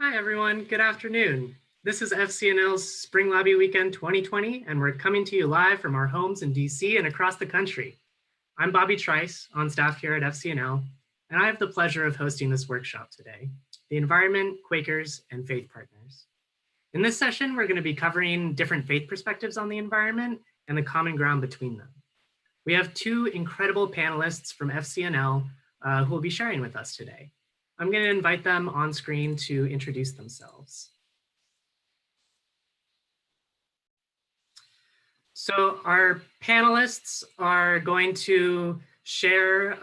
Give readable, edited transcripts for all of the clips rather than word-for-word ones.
Hi, everyone. Good afternoon. This is FCNL's Spring Lobby Weekend 2020, and we're coming to you live from our homes in DC and across the country. I'm Bobby Trice, on staff here at FCNL, and I have the pleasure of hosting this workshop today, The Environment, Quakers, and Faith Partners. In this session, we're going to be covering different faith perspectives on the environment and the common ground between them. We have two incredible panelists from FCNL who will be sharing with us today. I'm going to invite them on screen to introduce themselves. So our panelists are going to share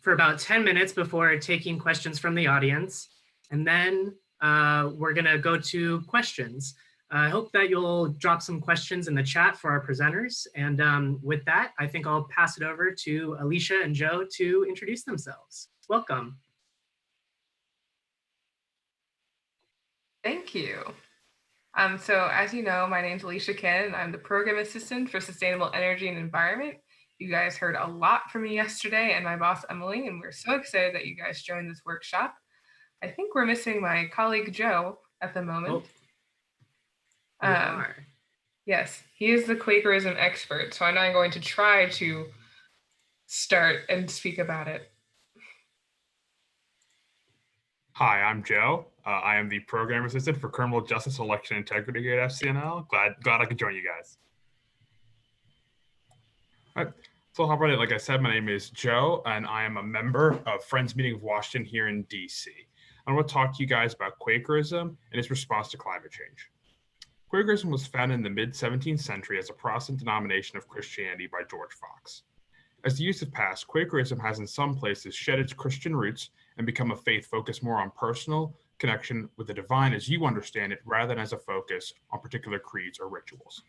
for about 10 minutes before taking questions from the audience. And then we're going to go to questions. I hope that you'll drop some questions in the chat for our presenters. And with that, I think I'll pass it over to Alicia and Joe to introduce themselves. Welcome. Thank you. So as you know, my name's Alicia Cannon. I'm the Program Assistant for Sustainable Energy and Environment. You guys heard a lot from me yesterday and my boss, Emily, and we're so excited that you guys joined this workshop. I think we're missing my colleague, Joe, at the moment. Yes, he is the Quakerism expert, so I'm not going to try to start and speak about it. Hi, I'm Joe. I am the program assistant for criminal justice election integrity at FCNL. Glad I could join you guys. All right, so I'll hop right in. Like I said, my name is Joe, and I am a member of Friends Meeting of Washington here in DC. I want to talk to you guys about Quakerism and its response to climate change. Quakerism was founded in the mid-17th century as a Protestant denomination of Christianity by George Fox. As the years have passed, Quakerism has in some places shed its Christian roots and become a faith focused more on personal connection with the divine as you understand it, rather than as a focus on particular creeds or rituals.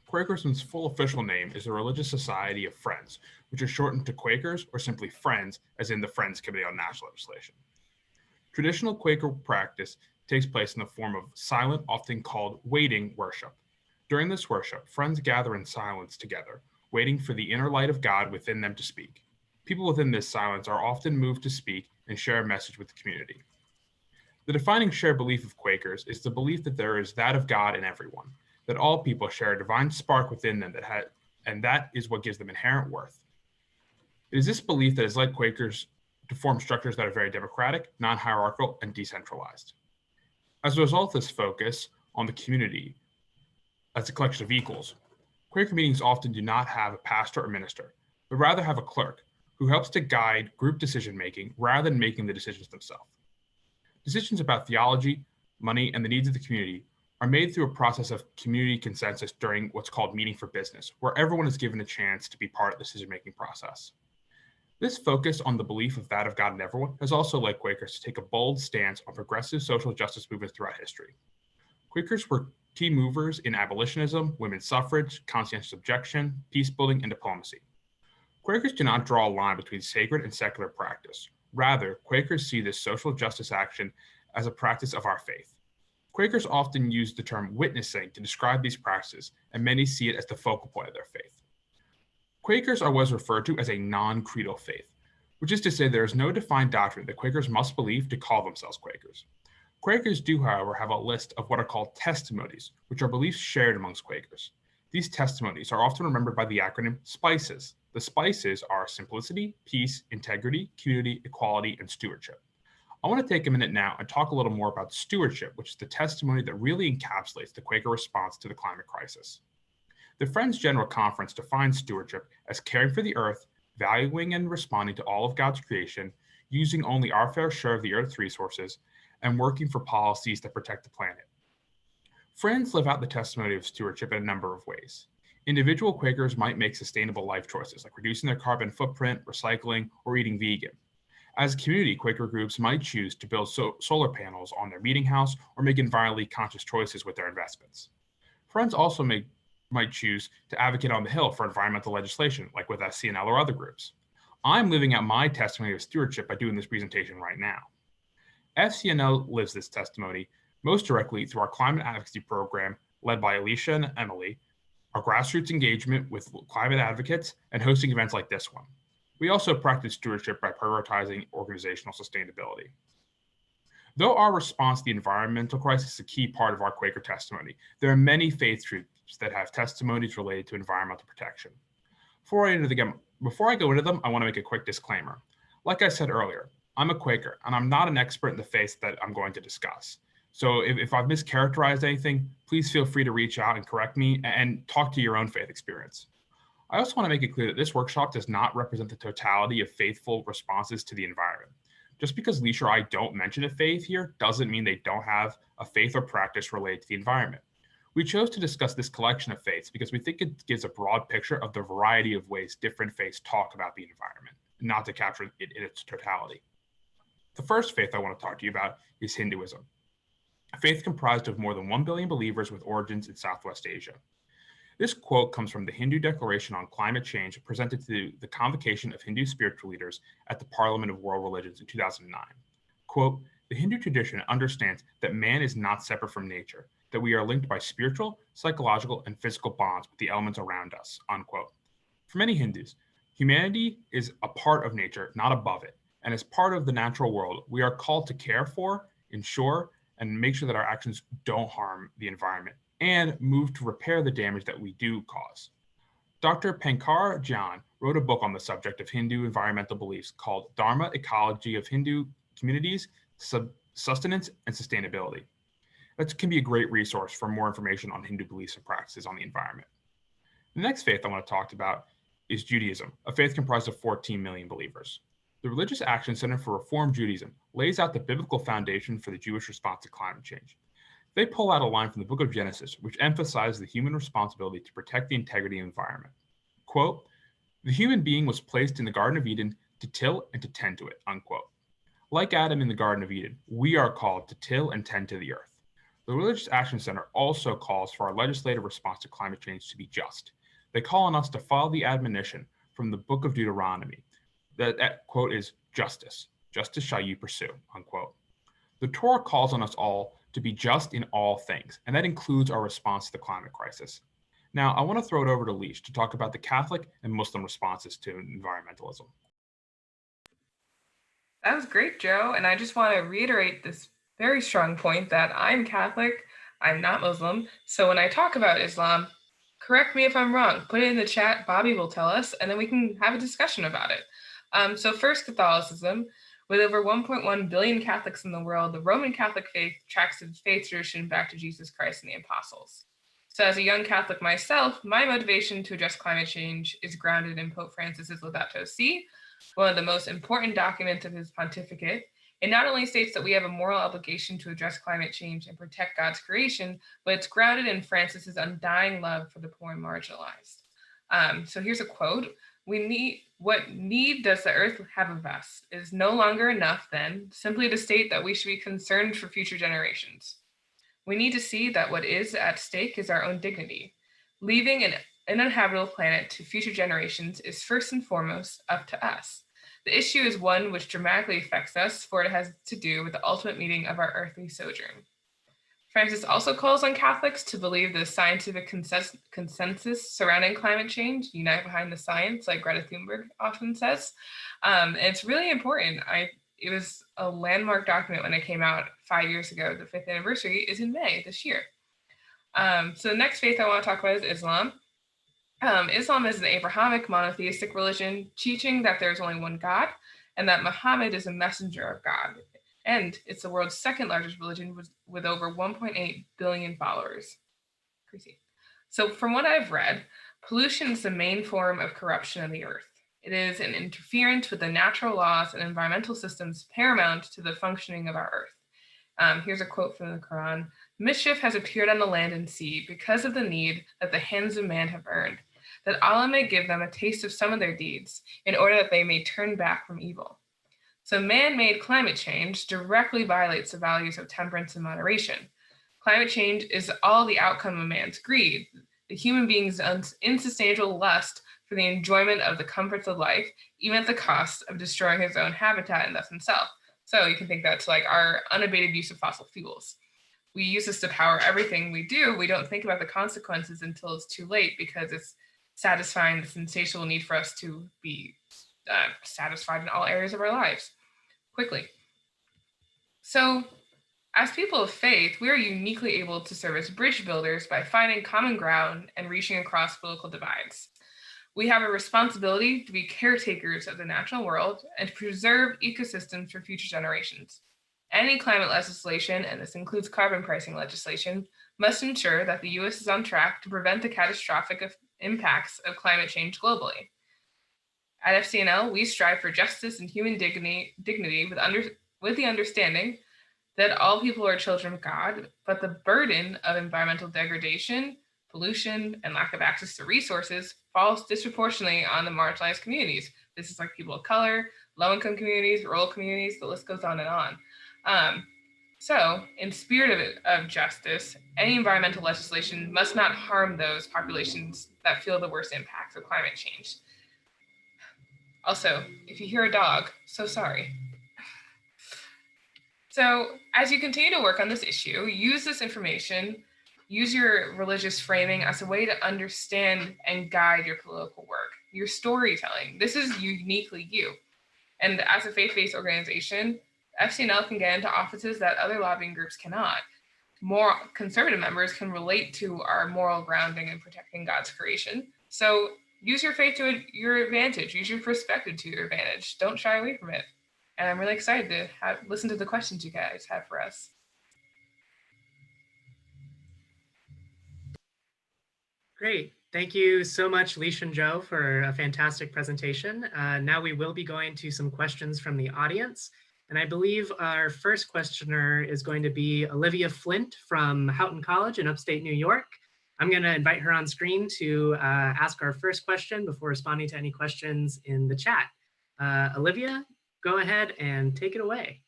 Quakerism's full official name is the Religious Society of Friends, which is shortened to Quakers or simply Friends, as in the Friends Committee on National Legislation. Traditional Quaker practice takes place in the form of silent, often called waiting worship. During this worship, friends gather in silence together, waiting for the inner light of God within them to speak. People within this silence are often moved to speak and share a message with the community. The defining shared belief of Quakers is the belief that there is that of God in everyone, that all people share a divine spark within them and that is what gives them inherent worth. It is this belief that has led Quakers to form structures that are very democratic, non-hierarchical, and decentralized. As a result of this focus on the community as a collection of equals, Quaker meetings often do not have a pastor or minister, but rather have a clerk who helps to guide group decision-making rather than making the decisions themselves. Decisions about theology, money, and the needs of the community are made through a process of community consensus during what's called meeting for business, where everyone is given a chance to be part of the decision-making process. This focus on the belief of that of God in everyone has also led Quakers to take a bold stance on progressive social justice movements throughout history. Quakers were key movers in abolitionism, women's suffrage, conscientious objection, peace building, and diplomacy. Quakers do not draw a line between sacred and secular practice. Rather, Quakers see this social justice action as a practice of our faith. Quakers often use the term witnessing to describe these practices, and many see it as the focal point of their faith. Quakers are what is referred to as a non-creedal faith, which is to say there is no defined doctrine that Quakers must believe to call themselves Quakers. Quakers do, however, have a list of what are called testimonies, which are beliefs shared amongst Quakers. These testimonies are often remembered by the acronym SPICES. The SPICES are simplicity, peace, integrity, community, equality, and stewardship. I want to take a minute now and talk a little more about stewardship, which is the testimony that really encapsulates the Quaker response to the climate crisis. The Friends General Conference defines stewardship as caring for the earth, valuing and responding to all of God's creation, using only our fair share of the earth's resources, and working for policies that protect the planet. Friends live out the testimony of stewardship in a number of ways. Individual Quakers might make sustainable life choices, like reducing their carbon footprint, recycling, or eating vegan. As a community, Quaker groups might choose to build solar panels on their meeting house or make environmentally conscious choices with their investments. Friends also might choose to advocate on the Hill for environmental legislation, like with FCNL or other groups. I'm living out my testimony of stewardship by doing this presentation right now. FCNL lives this testimony most directly through our climate advocacy program led by Alicia and Emily, our grassroots engagement with climate advocates, and hosting events like this one. We also practice stewardship by prioritizing organizational sustainability. Though our response to the environmental crisis is a key part of our Quaker testimony, there are many faith groups that have testimonies related to environmental protection. Before I go into them, I want to make a quick disclaimer. Like I said earlier, I'm a Quaker, and I'm not an expert in the faith that I'm going to discuss. So if I've mischaracterized anything, please feel free to reach out and correct me and talk to your own faith experience. I also want to make it clear that this workshop does not represent the totality of faithful responses to the environment. Just because Leisha or I don't mention a faith here doesn't mean they don't have a faith or practice related to the environment. We chose to discuss this collection of faiths because we think it gives a broad picture of the variety of ways different faiths talk about the environment, not to capture it in its totality. The first faith I want to talk to you about is Hinduism, a faith comprised of more than 1 billion believers with origins in Southwest Asia. This quote comes from the Hindu Declaration on Climate Change presented to the Convocation of Hindu Spiritual Leaders at the Parliament of World Religions in 2009. Quote, the Hindu tradition understands that man is not separate from nature, that we are linked by spiritual, psychological, and physical bonds with the elements around us, unquote. For many Hindus, humanity is a part of nature, not above it, and as part of the natural world, we are called to care for, ensure, and make sure that our actions don't harm the environment, and move to repair the damage that we do cause. Dr. Pankar Jhan wrote a book on the subject of Hindu environmental beliefs called Dharma, Ecology of Hindu Communities, Sustenance, and Sustainability. That can be a great resource for more information on Hindu beliefs and practices on the environment. The next faith I want to talk about is Judaism, a faith comprised of 14 million believers. The Religious Action Center for Reform Judaism lays out the biblical foundation for the Jewish response to climate change. They pull out a line from the book of Genesis, which emphasizes the human responsibility to protect the integrity of the environment. Quote, the human being was placed in the Garden of Eden to till and to tend to it, unquote. Like Adam in the Garden of Eden, we are called to till and tend to the earth. The Religious Action Center also calls for our legislative response to climate change to be just. They call on us to follow the admonition from the book of Deuteronomy. That quote is justice. Justice shall you pursue, unquote. The Torah calls on us all to be just in all things, and that includes our response to the climate crisis. Now, I want to throw it over to Leash to talk about the Catholic and Muslim responses to environmentalism. That was great, Joe. And I just want to reiterate this very strong point that I'm Catholic, I'm not Muslim. So when I talk about Islam, correct me if I'm wrong. Put it in the chat, Bobby will tell us, and then we can have a discussion about it. So first, Catholicism. With over 1.1 billion Catholics in the world, the Roman Catholic faith tracks its faith tradition back to Jesus Christ and the apostles. So as a young Catholic myself, my motivation to address climate change is grounded in Pope Francis's Laudato Si', one of the most important documents of his pontificate. It not only states that we have a moral obligation to address climate change and protect God's creation, but it's grounded in Francis's undying love for the poor and marginalized. So here's a quote. What need does the earth have of us? It is no longer enough, then, simply to state that we should be concerned for future generations. We need to see that what is at stake is our own dignity. Leaving an uninhabitable planet to future generations is first and foremost up to us. The issue is one which dramatically affects us, for it has to do with the ultimate meaning of our earthly sojourn. Francis also calls on Catholics to believe the scientific consensus surrounding climate change, unite behind the science, like Greta Thunberg often says. And it's really important. It was a landmark document when it came out 5 years ago. The 5th anniversary is in May this year. So the next faith I want to talk about is Islam. Islam is an Abrahamic monotheistic religion teaching that there is only one God and that Muhammad is a messenger of God. And it's the world's second largest religion with over 1.8 billion followers. Crazy. So from what I've read, pollution is the main form of corruption of the earth. It is an interference with the natural laws and environmental systems paramount to the functioning of our earth. Here's a quote from the Quran. Mischief has appeared on the land and sea because of the need that the hands of man have earned, that Allah may give them a taste of some of their deeds in order that they may turn back from evil. So man-made climate change directly violates the values of temperance and moderation. Climate change is all the outcome of man's greed, the human being's insatiable lust for the enjoyment of the comforts of life, even at the cost of destroying his own habitat and thus himself. So you can think that's like our unabated use of fossil fuels. We use this to power everything we do. We don't think about the consequences until it's too late because it's satisfying this insatiable need for us to be satisfied in all areas of our lives quickly. So As people of faith, we are uniquely able to serve as bridge builders by finding common ground and reaching across political divides. We have a responsibility to be caretakers of the natural world and to preserve ecosystems for future generations. Any climate legislation, and this includes carbon pricing legislation, must ensure that the US is on track to prevent the catastrophic impacts of climate change globally. At FCNL, we strive for justice and human dignity with the understanding that all people are children of God, but the burden of environmental degradation, pollution, and lack of access to resources falls disproportionately on the marginalized communities. This is like people of color, low-income communities, rural communities, the list goes on and on. So, in spirit of justice, any environmental legislation must not harm those populations that feel the worst impacts of climate change. Also, if you hear a dog, so sorry. So, as you continue to work on this issue, use this information, use your religious framing as a way to understand and guide your political work, your storytelling. This is uniquely you. And as a faith-based organization, FCNL can get into offices that other lobbying groups cannot. More conservative members can relate to our moral grounding and protecting God's creation. So use your faith to your advantage, use your perspective to your advantage. Don't shy away from it. And I'm really excited to listen to the questions you guys have for us. Great. Thank you so much, Leisha and Joe, for a fantastic presentation. Now we will be going to some questions from the audience. And I believe our first questioner is going to be Olivia Flint from Houghton College in upstate New York. I'm going to invite her on screen to ask our first question before responding to any questions in the chat. Olivia, go ahead and take it away.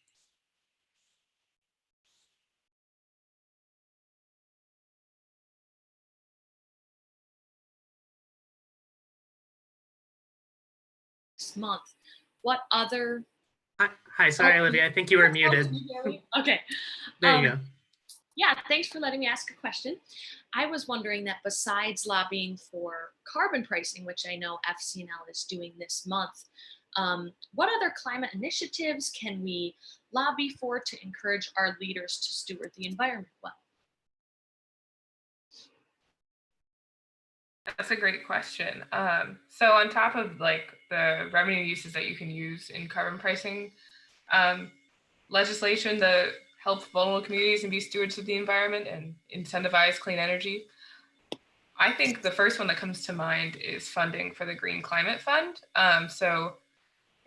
Month. What other? Hi, sorry, Olivia. I think you were muted. Okay. There you go. Yeah, thanks for letting me ask a question. I was wondering that besides lobbying for carbon pricing, which I know FCNL is doing this month, what other climate initiatives can we lobby for to encourage our leaders to steward the environment well? That's a great question. So on top of like the revenue uses that you can use in carbon pricing legislation that help vulnerable communities and be stewards of the environment and incentivize clean energy, I think the first one that comes to mind is funding for the Green Climate Fund. So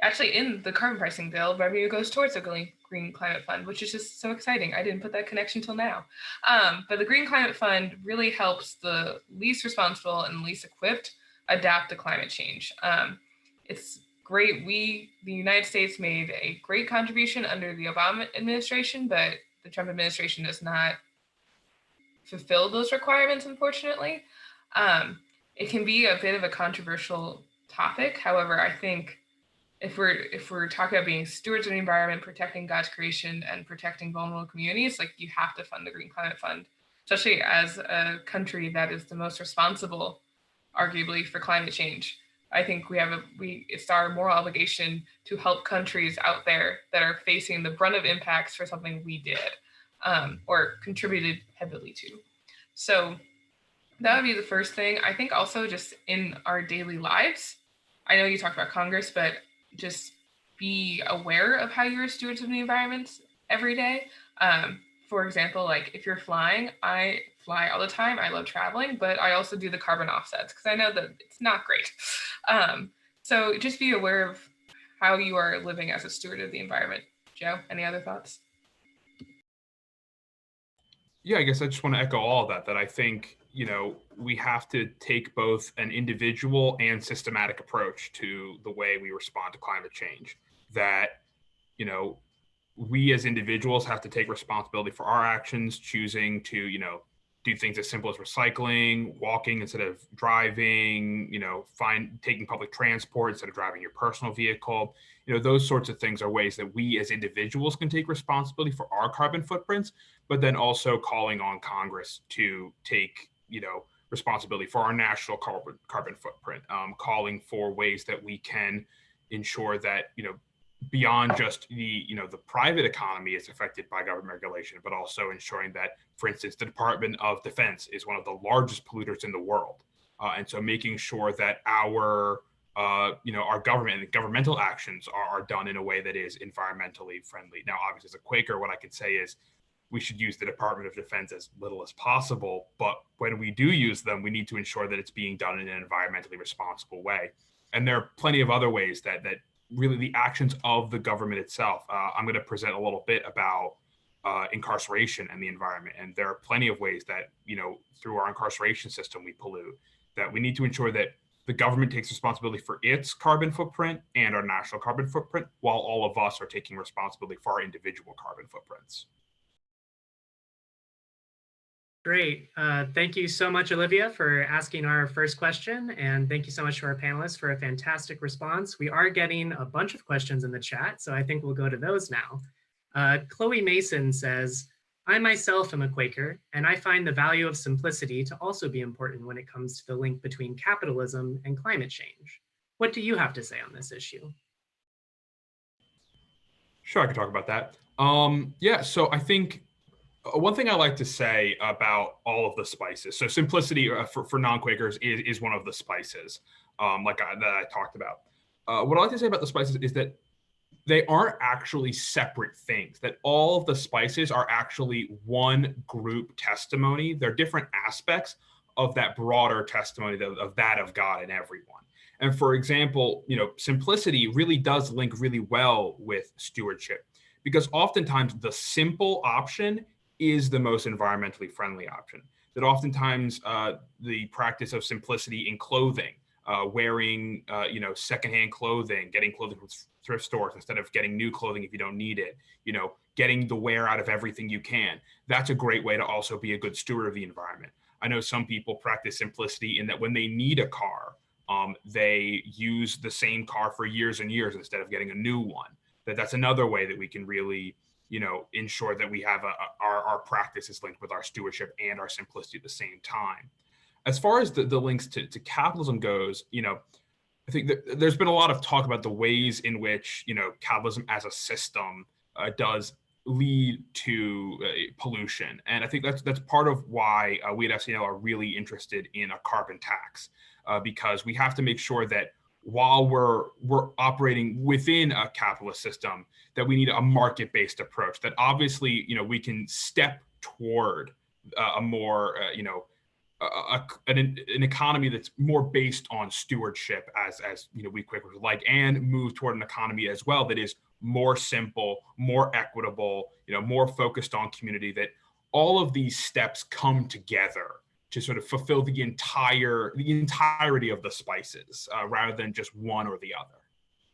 actually in the carbon pricing bill, revenue goes towards the Green Climate Fund, which is just so exciting. I didn't put that connection till now. But the Green Climate Fund really helps the least responsible and least equipped adapt to climate change. It's great. The United States made a great contribution under the Obama administration, but the Trump administration does not fulfill those requirements, unfortunately. It can be a bit of a controversial topic. However, I think if we're talking about being stewards of the environment, protecting God's creation, and protecting vulnerable communities, like you have to fund the Green Climate Fund, especially as a country that is the most responsible, arguably, for climate change. I think it's our moral obligation to help countries out there that are facing the brunt of impacts for something we did or contributed heavily to. So that would be the first thing. I think also just in our daily lives, I know you talked about Congress, but just be aware of how you're stewards of the environment every day. For example, like if you're flying, I fly all the time. I love traveling, but I also do the carbon offsets because I know that it's not great. So just be aware of how you are living as a steward of the environment. Joe, any other thoughts? Yeah, I guess I just want to echo all of that I think, we have to take both an individual and systematic approach to the way we respond to climate change. That, we as individuals have to take responsibility for our actions, choosing to, do things as simple as recycling, walking instead of driving, taking public transport instead of driving your personal vehicle. Those sorts of things are ways that we as individuals can take responsibility for our carbon footprints, but then also calling on Congress to take, responsibility for our national carbon footprint, calling for ways that we can ensure that, beyond just the private economy is affected by government regulation, but also ensuring that, for instance, the Department of Defense is one of the largest polluters in the world. And so making sure that our government and governmental actions are done in a way that is environmentally friendly. Now, obviously, as a Quaker, what I can say is we should use the Department of Defense as little as possible. But when we do use them, we need to ensure that it's being done in an environmentally responsible way. And there are plenty of other ways that really the actions of the government itself. I'm going to present a little bit about incarceration and the environment. And there are plenty of ways that, through our incarceration system, we pollute, that we need to ensure that the government takes responsibility for its carbon footprint and our national carbon footprint, while all of us are taking responsibility for our individual carbon footprints. Great. Thank you so much, Olivia, for asking our first question. And thank you so much to our panelists for a fantastic response. We are getting a bunch of questions in the chat, so I think we'll go to those now. Chloe Mason says, I myself am a Quaker, and I find the value of simplicity to also be important when it comes to the link between capitalism and climate change. What do you have to say on this issue? Sure, I can talk about that. So I think one thing I like to say about all of the spices, so simplicity for non-Quakers is one of the spices that I talked about. What I like to say about the spices is that they aren't actually separate things, that all of the spices are actually one group testimony. They're different aspects of that broader testimony of that of God in everyone. And for example, simplicity really does link really well with stewardship, because oftentimes the simple option is the most environmentally friendly option. That oftentimes the practice of simplicity in clothing, wearing secondhand clothing, getting clothing from thrift stores instead of getting new clothing if you don't need it, getting the wear out of everything you can. That's a great way to also be a good steward of the environment. I know some people practice simplicity in that when they need a car, they use the same car for years and years instead of getting a new one. That's another way that we can really ensure that we have our practice is linked with our stewardship and our simplicity at the same time. As far as the links to capitalism goes, I think that there's been a lot of talk about the ways in which, capitalism as a system does lead to pollution. And I think that's part of why we at FCNL are really interested in a carbon tax, because we have to make sure that while we're operating within a capitalist system, that we need a market-based approach, that obviously, we can step toward a more, an economy that's more based on stewardship, as we Quakers would like, and move toward an economy as well that is more simple, more equitable, more focused on community, that all of these steps come together to sort of fulfill the entirety of the spices, rather than just one or the other.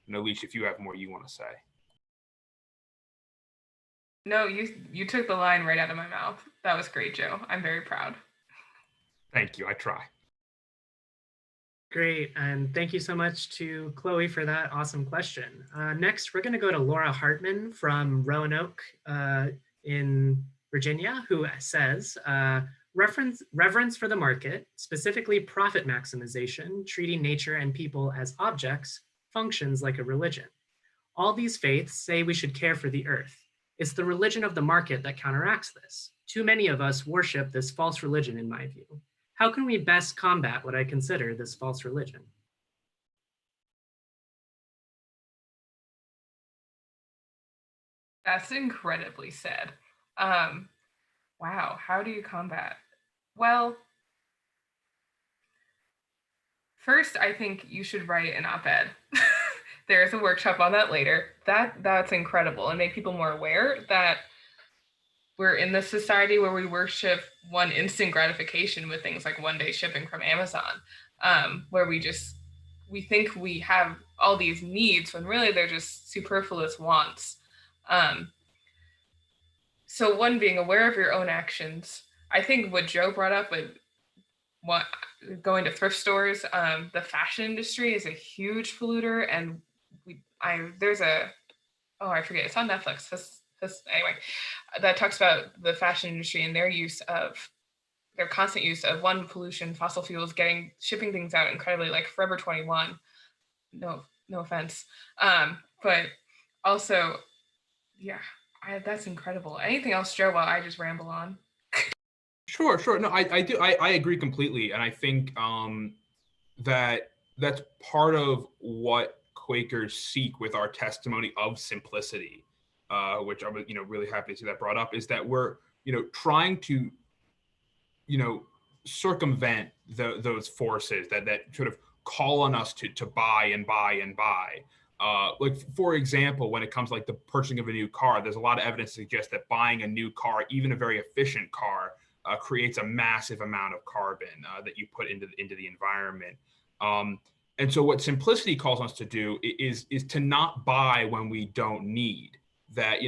And Alicia, if you have more you want to say. No, you took the line right out of my mouth. That was great, Joe. I'm very proud. Thank you. I try. Great. And thank you so much to Chloe for that awesome question. Next, we're going to go to Laura Hartman from Roanoke in Virginia, who says, reverence for the market, specifically profit maximization, treating nature and people as objects, functions like a religion. All these faiths say we should care for the earth. It's the religion of the market that counteracts this. Too many of us worship this false religion, in my view. How can we best combat what I consider this false religion? That's incredibly sad. Wow, how do you combat? Well, first, I think you should write an op-ed. There's a workshop on that later. That's incredible, and make people more aware that we're in this society where we worship one instant gratification with things like one-day shipping from Amazon, where we think we have all these needs when really they're just superfluous wants. So one, being aware of your own actions. I think what Joe brought up with going to thrift stores, the fashion industry is a huge polluter, and I forget, it's on Netflix. Anyway, that talks about the fashion industry and their constant use of one, pollution, fossil fuels, shipping things out incredibly, like Forever 21. No offense, but Also, yeah, that's incredible. Anything else, Joe, while I just ramble on? Sure. No, I do. I agree completely. And I think that that's part of what Quakers seek with our testimony of simplicity, which I'm, really happy to see that brought up, is that we're, trying to, circumvent those forces that sort of call on us to buy and buy and buy. Like, for example, when it comes to, like, the purchasing of a new car, there's a lot of evidence to suggest that buying a new car, even a very efficient car, creates a massive amount of carbon that you put into the environment. Um, and so what simplicity calls us to do is to not buy when we don't need. That,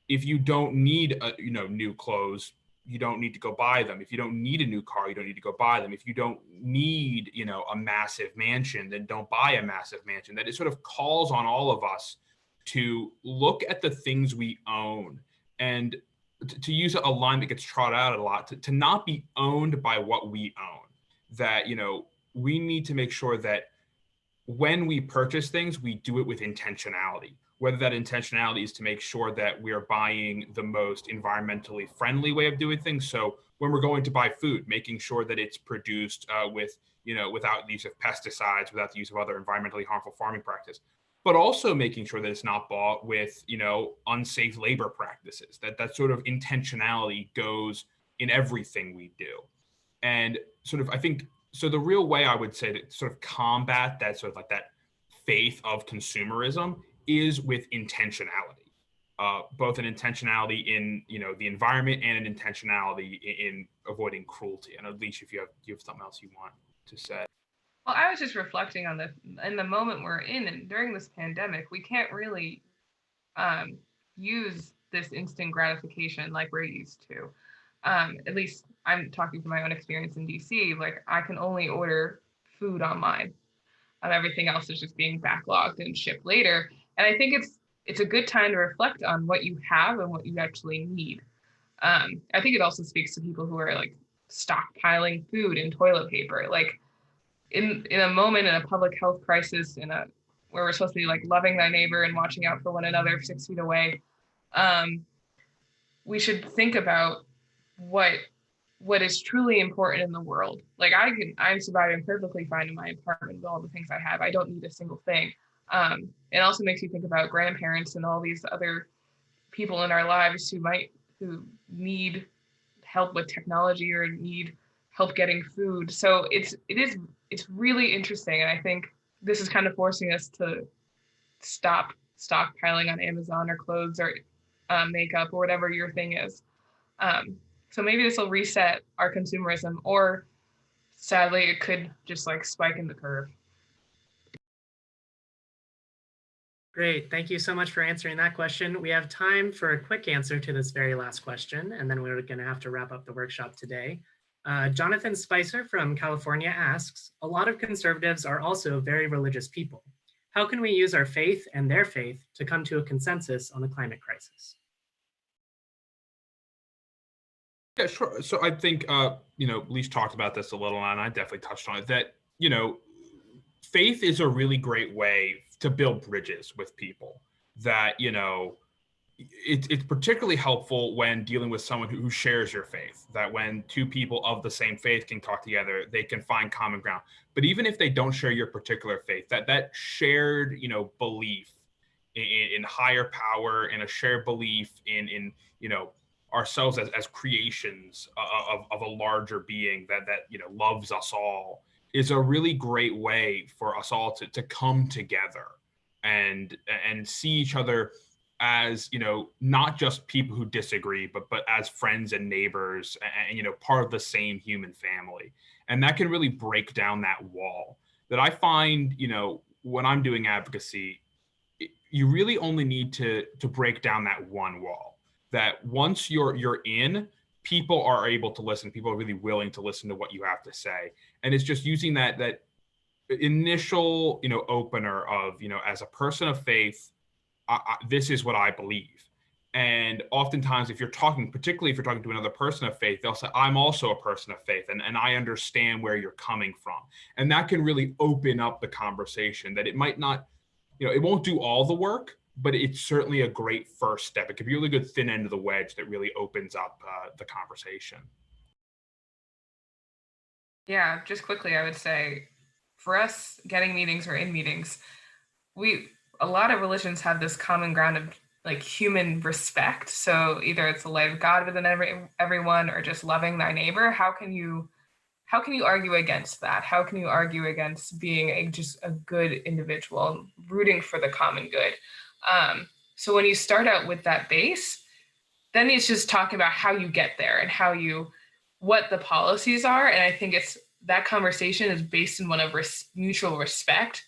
if you don't need new clothes, you don't need to go buy them. If you don't need a new car, you don't need to go buy them. If you don't need a massive mansion, then don't buy a massive mansion. That it sort of calls on all of us to look at the things we own, and to use a line that gets trotted out a lot, to not be owned by what we own. That we need to make sure that when we purchase things, we do it with intentionality, whether that intentionality is to make sure that we're buying the most environmentally friendly way of doing things. So when we're going to buy food, making sure that it's produced without the use of pesticides, without the use of other environmentally harmful farming practices, but also making sure that it's not bought with, unsafe labor practices. That sort of intentionality goes in everything we do. And sort of, I think, so the real way I would say to sort of combat that sort of like that faith of consumerism is with intentionality, both an intentionality in the environment and an intentionality in avoiding cruelty. And at least if you have something else you want to say. Well, I was just reflecting on in the moment we're in, and during this pandemic, we can't really use this instant gratification like we're used to. At least I'm talking from my own experience in DC. Like, I can only order food online. Everything else is just being backlogged and shipped later. And I think it's a good time to reflect on what you have and what you actually need. I think it also speaks to people who are like stockpiling food and toilet paper. Like, in a moment in a public health crisis, where we're supposed to be like loving thy neighbor and watching out for one another 6 feet away, we should think about what is truly important in the world. Like, I'm surviving perfectly fine in my apartment with all the things I have. I don't need a single thing. It also makes you think about grandparents and all these other people in our lives who need help with technology or need help getting food. So it's really interesting, and I think this is kind of forcing us to stop stockpiling on Amazon or clothes or makeup or whatever your thing is. So maybe this will reset our consumerism, or sadly, it could just like spike in the curve. Great. Thank you so much for answering that question. We have time for a quick answer to this very last question, and then we're going to have to wrap up the workshop today. Jonathan Spicer from California asks, a lot of conservatives are also very religious people. How can we use our faith and their faith to come to a consensus on the climate crisis? Yeah, sure. So I think, Leesh talked about this a little, and I definitely touched on it, that, faith is a really great way to build bridges with people. That, it's particularly helpful when dealing with someone who shares your faith. That when two people of the same faith can talk together, they can find common ground. But even if they don't share your particular faith, that shared, belief in higher power, and a shared belief in ourselves as creations of a larger being that loves us all, is a really great way for us all to come together and see each other as not just people who disagree, but as friends and neighbors, and part of the same human family. And that can really break down that wall. That I find, when I'm doing advocacy, you really only need to break down that one wall. That once you're in, people are able to listen. People are really willing to listen to what you have to say. And it's just using that initial opener of, as a person of faith, this is what I believe. And oftentimes, particularly if you're talking to another person of faith, they'll say, I'm also a person of faith, and I understand where you're coming from. And that can really open up the conversation. That it might not, it won't do all the work, but it's certainly a great first step. It could be a really good thin end of the wedge that really opens up the conversation. Yeah, just quickly, I would say for us getting meetings or in meetings, a lot of religions have this common ground of like human respect. So either it's the light of God within everyone or just loving thy neighbor. How can you argue against that? How can you argue against being just a good individual, rooting for the common good? So when you start out with that base, then it's just talking about how you get there and what the policies are. And I think it's that conversation is based in one of mutual respect.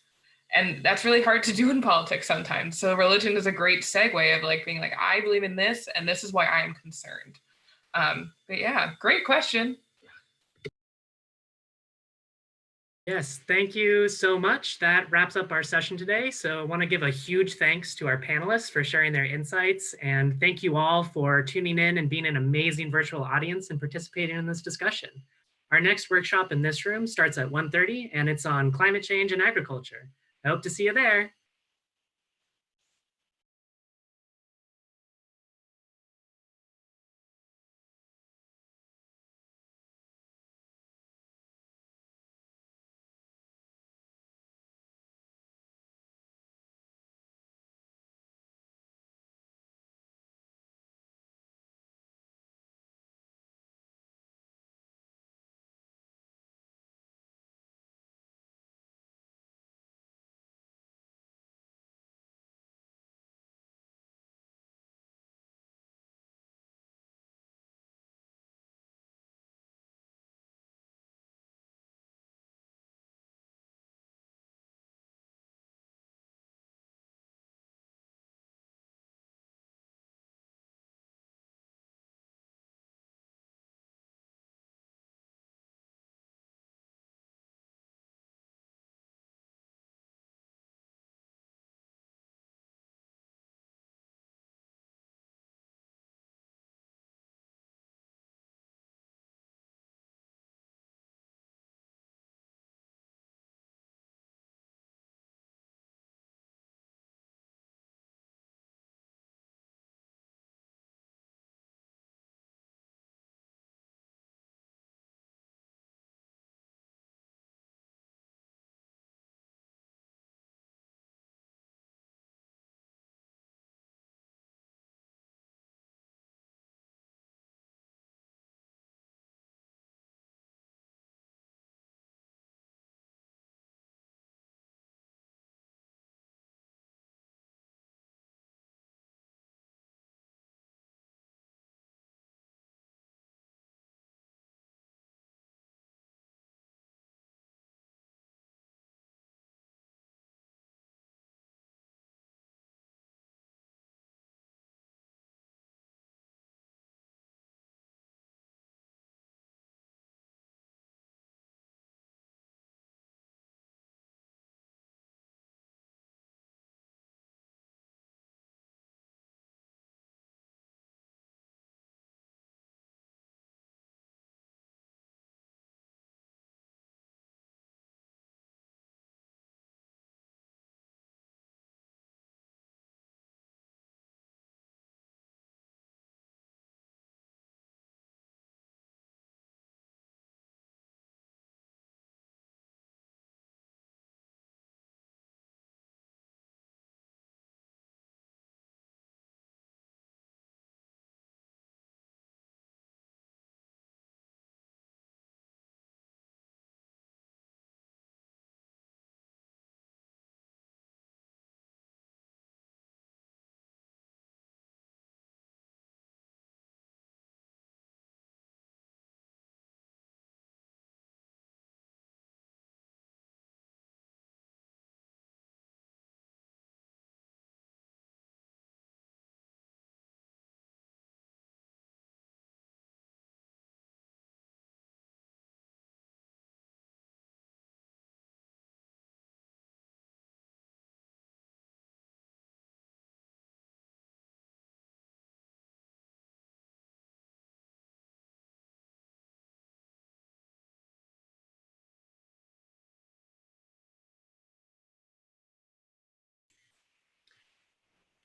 And that's really hard to do in politics sometimes. So religion is a great segue of like being like, I believe in this, and this is why I am concerned. But yeah, great question. Yes, thank you so much. That wraps up our session today. So I want to give a huge thanks to our panelists for sharing their insights. And thank you all for tuning in and being an amazing virtual audience and participating in this discussion. Our next workshop in this room starts at 1:30 and it's on climate change and agriculture. I hope to see you there.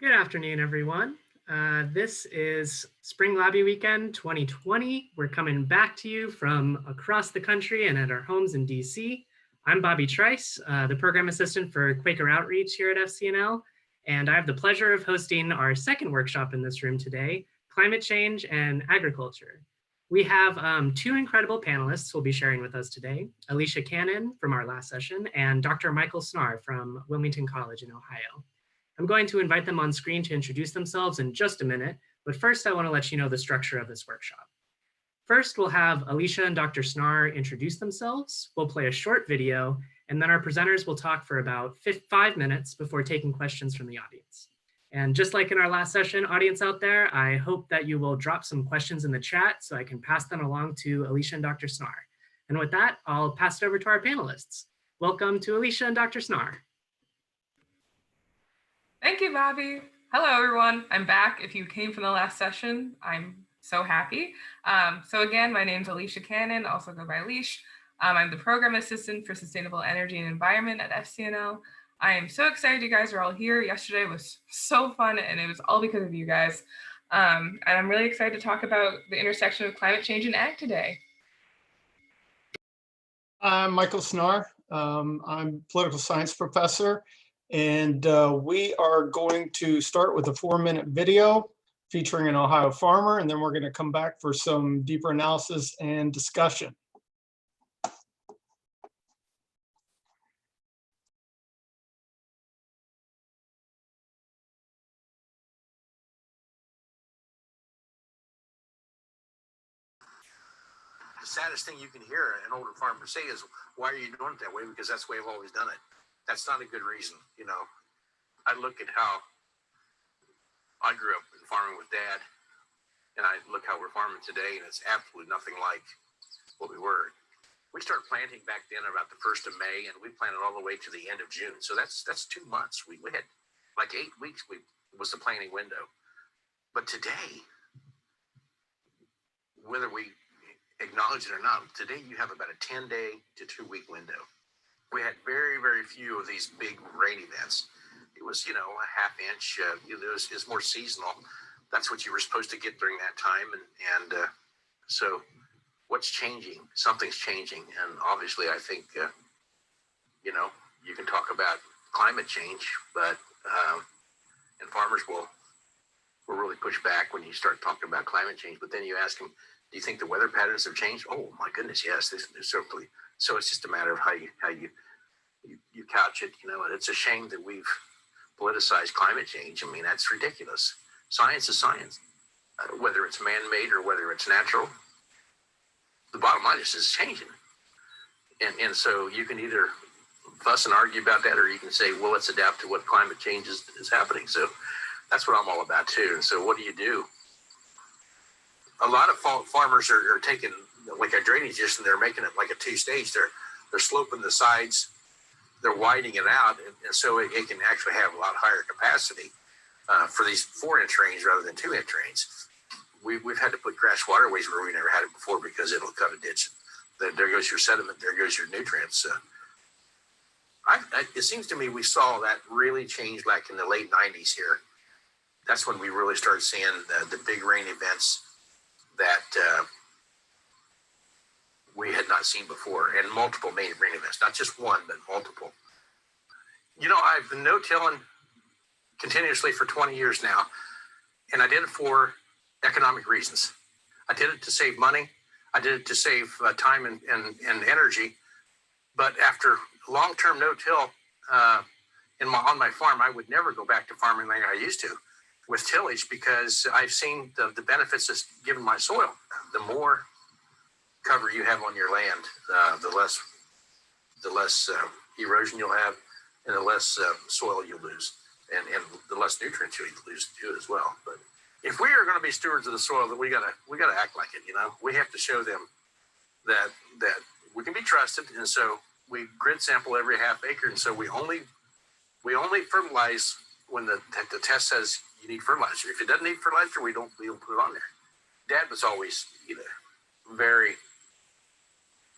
Good afternoon, everyone. This is Spring Lobby Weekend 2020. We're coming back to you from across the country and at our homes in DC. I'm Bobby Trice, the program assistant for Quaker Outreach here at FCNL, and I have the pleasure of hosting our second workshop in this room today, Climate Change and Agriculture. We have two incredible panelists who will be sharing with us today, Alicia Cannon from our last session and Dr. Michael Snar from Wilmington College in Ohio. I'm going to invite them on screen to introduce themselves in just a minute, but first I want to let you know the structure of this workshop. First, we'll have Alicia and Dr. Snar introduce themselves. We'll play a short video, and then our presenters will talk for about 5 minutes before taking questions from the audience. And just like in our last session, audience out there, I hope that you will drop some questions in the chat so I can pass them along to Alicia and Dr. Snar. And with that, I'll pass it over to our panelists. Welcome to Alicia and Dr. Snar. Thank you, Bobby. Hello, everyone. I'm back. If you came from the last session, I'm so happy. So again, my name's Alicia Cannon, also go by Leash. I'm the program assistant for sustainable energy and environment at FCNL. I am so excited you guys are all here. Yesterday was so fun, and it was all because of you guys. And I'm really excited to talk about the intersection of climate change and ag today. I'm Michael Snar. I'm a political science professor, and we are going to start with a 4-minute video featuring an Ohio farmer, and then we're going to come back for some deeper analysis and discussion. The saddest thing you can hear an older farmer say is, why are you doing it that way? Because that's the way I've always done it. That's not a good reason. You know, I look at how I grew up in farming with Dad, and I look how we're farming today, and it's absolutely nothing like what we were. We started planting back then about the 1st of May, and we planted all the way to the end of June. So that's 2 months. We had like 8 weeks was the planting window. But today, whether we acknowledge it or not, today you have about a 10-day to 2-week window. We had very, very few of these big rain events. It was, a ½ inch. It's more seasonal. That's what you were supposed to get during that time. And so what's changing? Something's changing. And obviously, I think, you can talk about climate change, but and farmers will really push back when you start talking about climate change. But then you ask them, do you think the weather patterns have changed? Oh my goodness, yes. Certainly. So it's just a matter of how you couch it, And it's a shame that we've politicized climate change. I mean, that's ridiculous. Science is science, whether it's man-made or whether it's natural. The bottom line is it's changing, and so you can either fuss and argue about that, or you can say, well, let's adapt to what climate change is happening. So that's what I'm all about too. And so what do? A lot of farmers are taking like a drainage ditch, and they're making it like a 2-stage. They're sloping the sides, they're widening it out, and so it can actually have a lot higher capacity for these 4-inch drains rather than 2-inch drains. We've had to put grass waterways where we never had it before because it'll cut a ditch. There goes your sediment, there goes your nutrients. It seems to me we saw that really change like in the late 90s here. That's when we really started seeing the big rain events that we had not seen before, and multiple main rain events, not just one, but multiple. I've been no-tilling continuously for 20 years now, and I did it for economic reasons. I did it to save money. I did it to save time and energy. But after long-term no-till on my farm, I would never go back to farming like I used to with tillage, because I've seen the benefits it's given my soil. The more cover you have on your land, the less erosion you'll have, and the less soil you lose, and the less nutrients you lose too as well. But if we are going to be stewards of the soil, then we gotta act like it. We have to show them that we can be trusted, and so we grid sample every ½ acre, and so we only fertilize when the test says you need fertilizer. If it doesn't need fertilizer, we don't put it on there. Dad was always, very,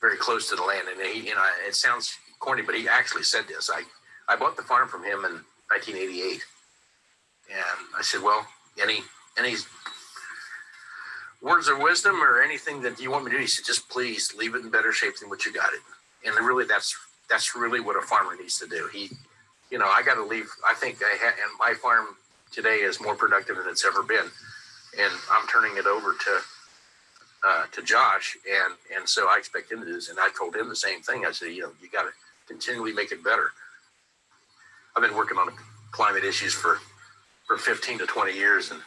very close to the land, and it sounds corny, but he actually said this. I bought the farm from him in 1988, And I said, well, any words of wisdom or anything that you want me to do? He said, just please leave it in better shape than what you got it. And really, that's really what a farmer needs to do. I got to leave. I think and my farm today is more productive than it's ever been. And I'm turning it over to Josh. And so I expect him to do this. And I told him the same thing. I said, you got to continually make it better. I've been working on climate issues for 15 to 20 years, and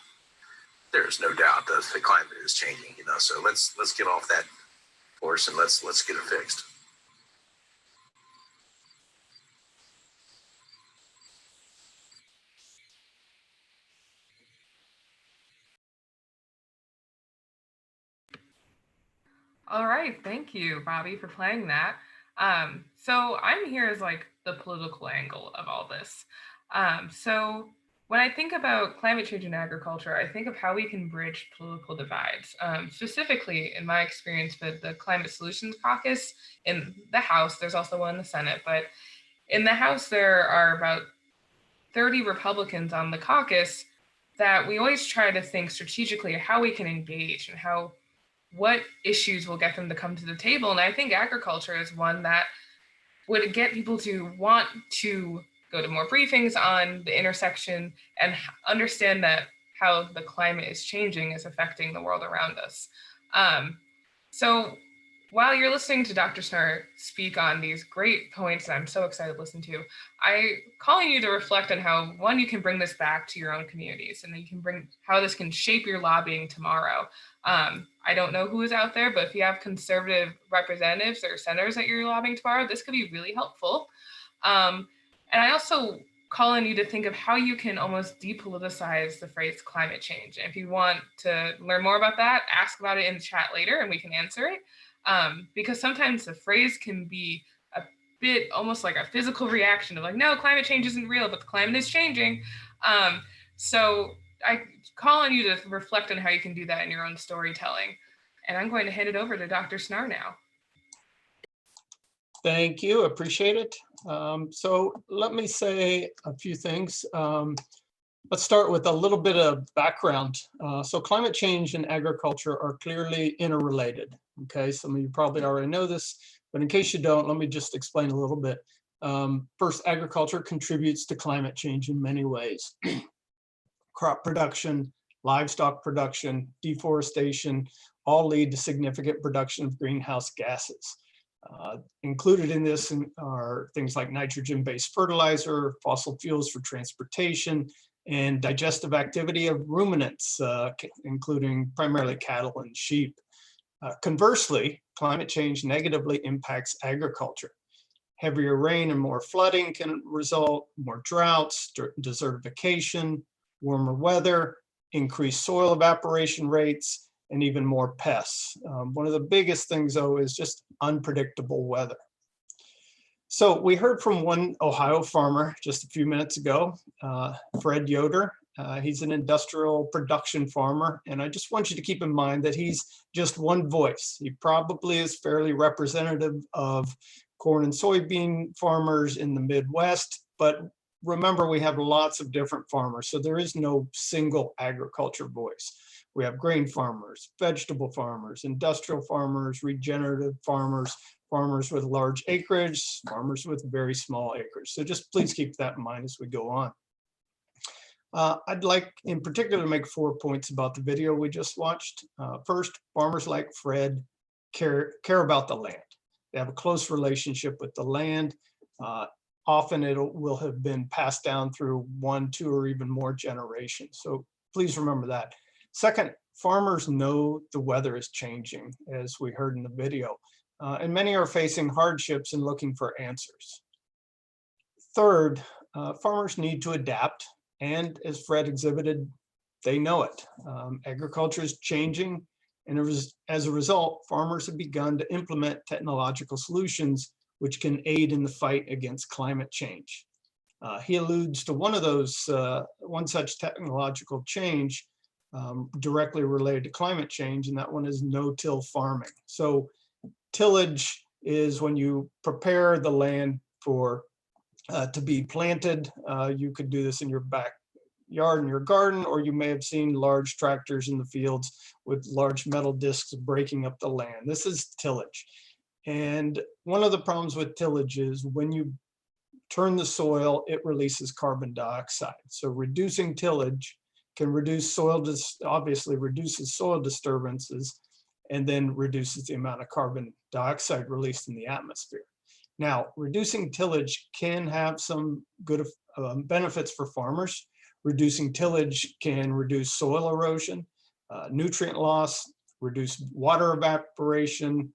there's no doubt that the climate is changing, so let's get off that horse and let's get it fixed. All right, thank you, Bobby, for playing that. So I'm here as like the political angle of all this. So when I think about climate change in agriculture, I think of how we can bridge political divides. Specifically, in my experience with the Climate Solutions Caucus in the House, there's also one in the Senate, but in the House, there are about 30 Republicans on the caucus that we always try to think strategically how we can engage and what issues will get them to come to the table. And I think agriculture is one that would get people to want to go to more briefings on the intersection and understand that how the climate is changing is affecting the world around us. So while you're listening to Dr. Snar speak on these great points that I'm so excited to listen to, I'm calling you to reflect on how, one, you can bring this back to your own communities, and then you can bring how this can shape your lobbying tomorrow. I don't know who is out there, but if you have conservative representatives or senators that you're lobbying tomorrow, this could be really helpful. And I also call on you to think of how you can almost depoliticize the phrase climate change. And if you want to learn more about that, ask about it in the chat later and we can answer it. Because sometimes the phrase can be a bit almost like a physical reaction of like, no, climate change isn't real, but the climate is changing. So I call on you to reflect on how you can do that in your own storytelling. And I'm going to hand it over to Dr. Snar now. Thank you, appreciate it. So let me say a few things. Let's start with a little bit of background. So climate change and agriculture are clearly interrelated. Okay, some of you probably already know this, but in case you don't, let me just explain a little bit. First, agriculture contributes to climate change in many ways. Crop production, livestock production, deforestation, all lead to significant production of greenhouse gases. Included in this are things like nitrogen-based fertilizer, fossil fuels for transportation, and digestive activity of ruminants, including primarily cattle and sheep. Conversely, climate change negatively impacts agriculture. Heavier rain and more flooding can result, more droughts, desertification, warmer weather, increased soil evaporation rates, and even more pests. One of the biggest things, though, is just unpredictable weather. So we heard from one Ohio farmer just a few minutes ago, Fred Yoder. He's an industrial production farmer, and I just want you to keep in mind that he's just one voice. He probably is fairly representative of corn and soybean farmers in the Midwest, but remember, we have lots of different farmers, so there is no single agriculture voice. We have grain farmers, vegetable farmers, industrial farmers, regenerative farmers, farmers with large acreage, farmers with very small acreage. So just please keep that in mind as we go on. I'd like in particular to make 4 points about the video we just watched. First, farmers like Fred care about the land. They have a close relationship with the land. Often it will have been passed down through 1, 2, or even more generations. So please remember that. Second, farmers know the weather is changing, as we heard in the video, and many are facing hardships and looking for answers. Third, farmers need to adapt, and as Fred exhibited, they know it. Agriculture is changing, and as a result, farmers have begun to implement technological solutions which can aid in the fight against climate change. He alludes to one of those, one such technological change directly related to climate change, and that one is no-till farming. So tillage is when you prepare the land for to be planted. You could do this in your yard and your garden, or you may have seen large tractors in the fields with large metal discs breaking up the land. This is tillage. And one of the problems with tillage is when you turn the soil, it releases carbon dioxide. So reducing tillage can reduce obviously reduces soil disturbances, and then reduces the amount of carbon dioxide released in the atmosphere. Now, reducing tillage can have some good benefits for farmers. Reducing tillage can reduce soil erosion, nutrient loss, reduce water evaporation,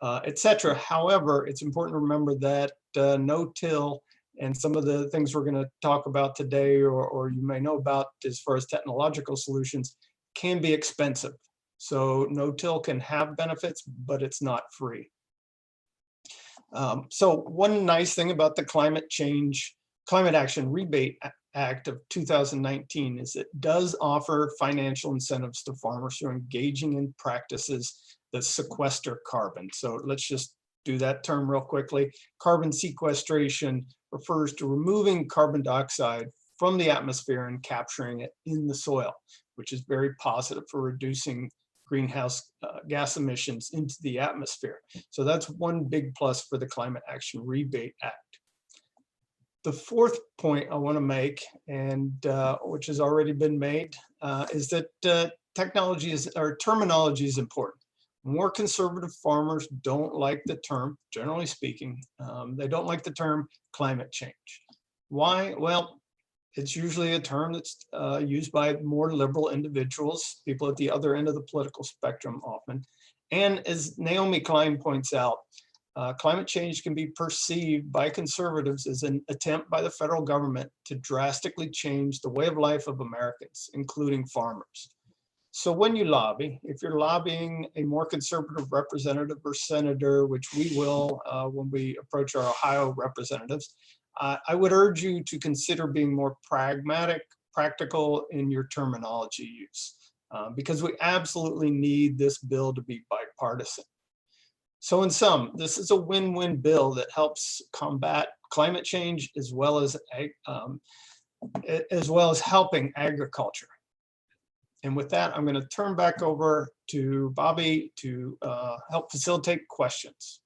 etc. However, it's important to remember that no-till and some of the things we're going to talk about today, or you may know about as far as technological solutions, can be expensive. So no-till can have benefits, but it's not free. So one nice thing about the Climate Action Rebate Act of 2019 is it does offer financial incentives to farmers who are engaging in practices that sequester carbon. So let's just do that term real quickly. Carbon sequestration refers to removing carbon dioxide from the atmosphere and capturing it in the soil, which is very positive for reducing greenhouse gas emissions into the atmosphere. So that's one big plus for the Climate Action Rebate Act. The fourth point I want to make, and which has already been made, is that terminology is important. More conservative farmers don't like the term, generally speaking, they don't like the term climate change. Why? Well, it's usually a term that's used by more liberal individuals, people at the other end of the political spectrum often. And as Naomi Klein points out, climate change can be perceived by conservatives as an attempt by the federal government to drastically change the way of life of Americans, including farmers. So when you lobby, if you're lobbying a more conservative representative or senator, which we will when we approach our Ohio representatives, I would urge you to consider being more pragmatic, practical in your terminology use, because we absolutely need this bill to be bipartisan. So in sum, this is a win-win bill that helps combat climate change as well as helping agriculture. And with that, I'm going to turn back over to Bobby to help facilitate questions.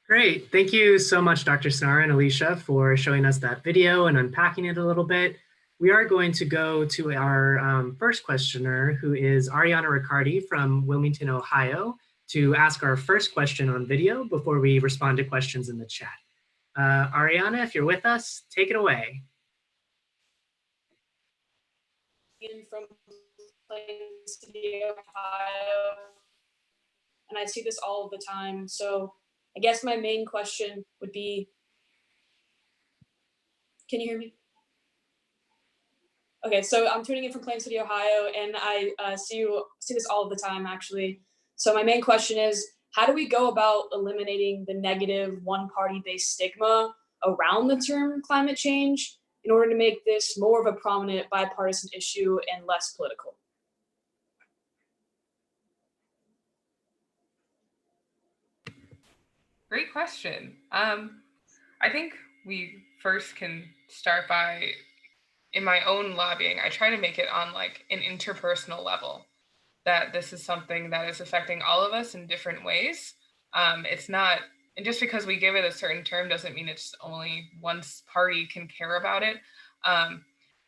Great. Thank you so much, Dr. Snar and Alicia, for showing us that video and unpacking it a little bit. We are going to go to our first questioner, who is Ariana Riccardi from Wilmington, Ohio, to ask our first question on video before we respond to questions in the chat. Ariana, if you're with us, take it away. From Plain City, Ohio, and I see this all the time. So I guess my main question would be, can you hear me? Okay, so I'm tuning in from Plain City, Ohio, and I see this all the time, actually. So my main question is, how do we go about eliminating the negative one-party-based stigma around the term climate change in order to make this more of a prominent bipartisan issue and less political? Great question. I think we first can start by, in my own lobbying, I try to make it on like an interpersonal level, that this is something that is affecting all of us in different ways. It's not, and just because we give it a certain term doesn't mean it's only one party can care about it.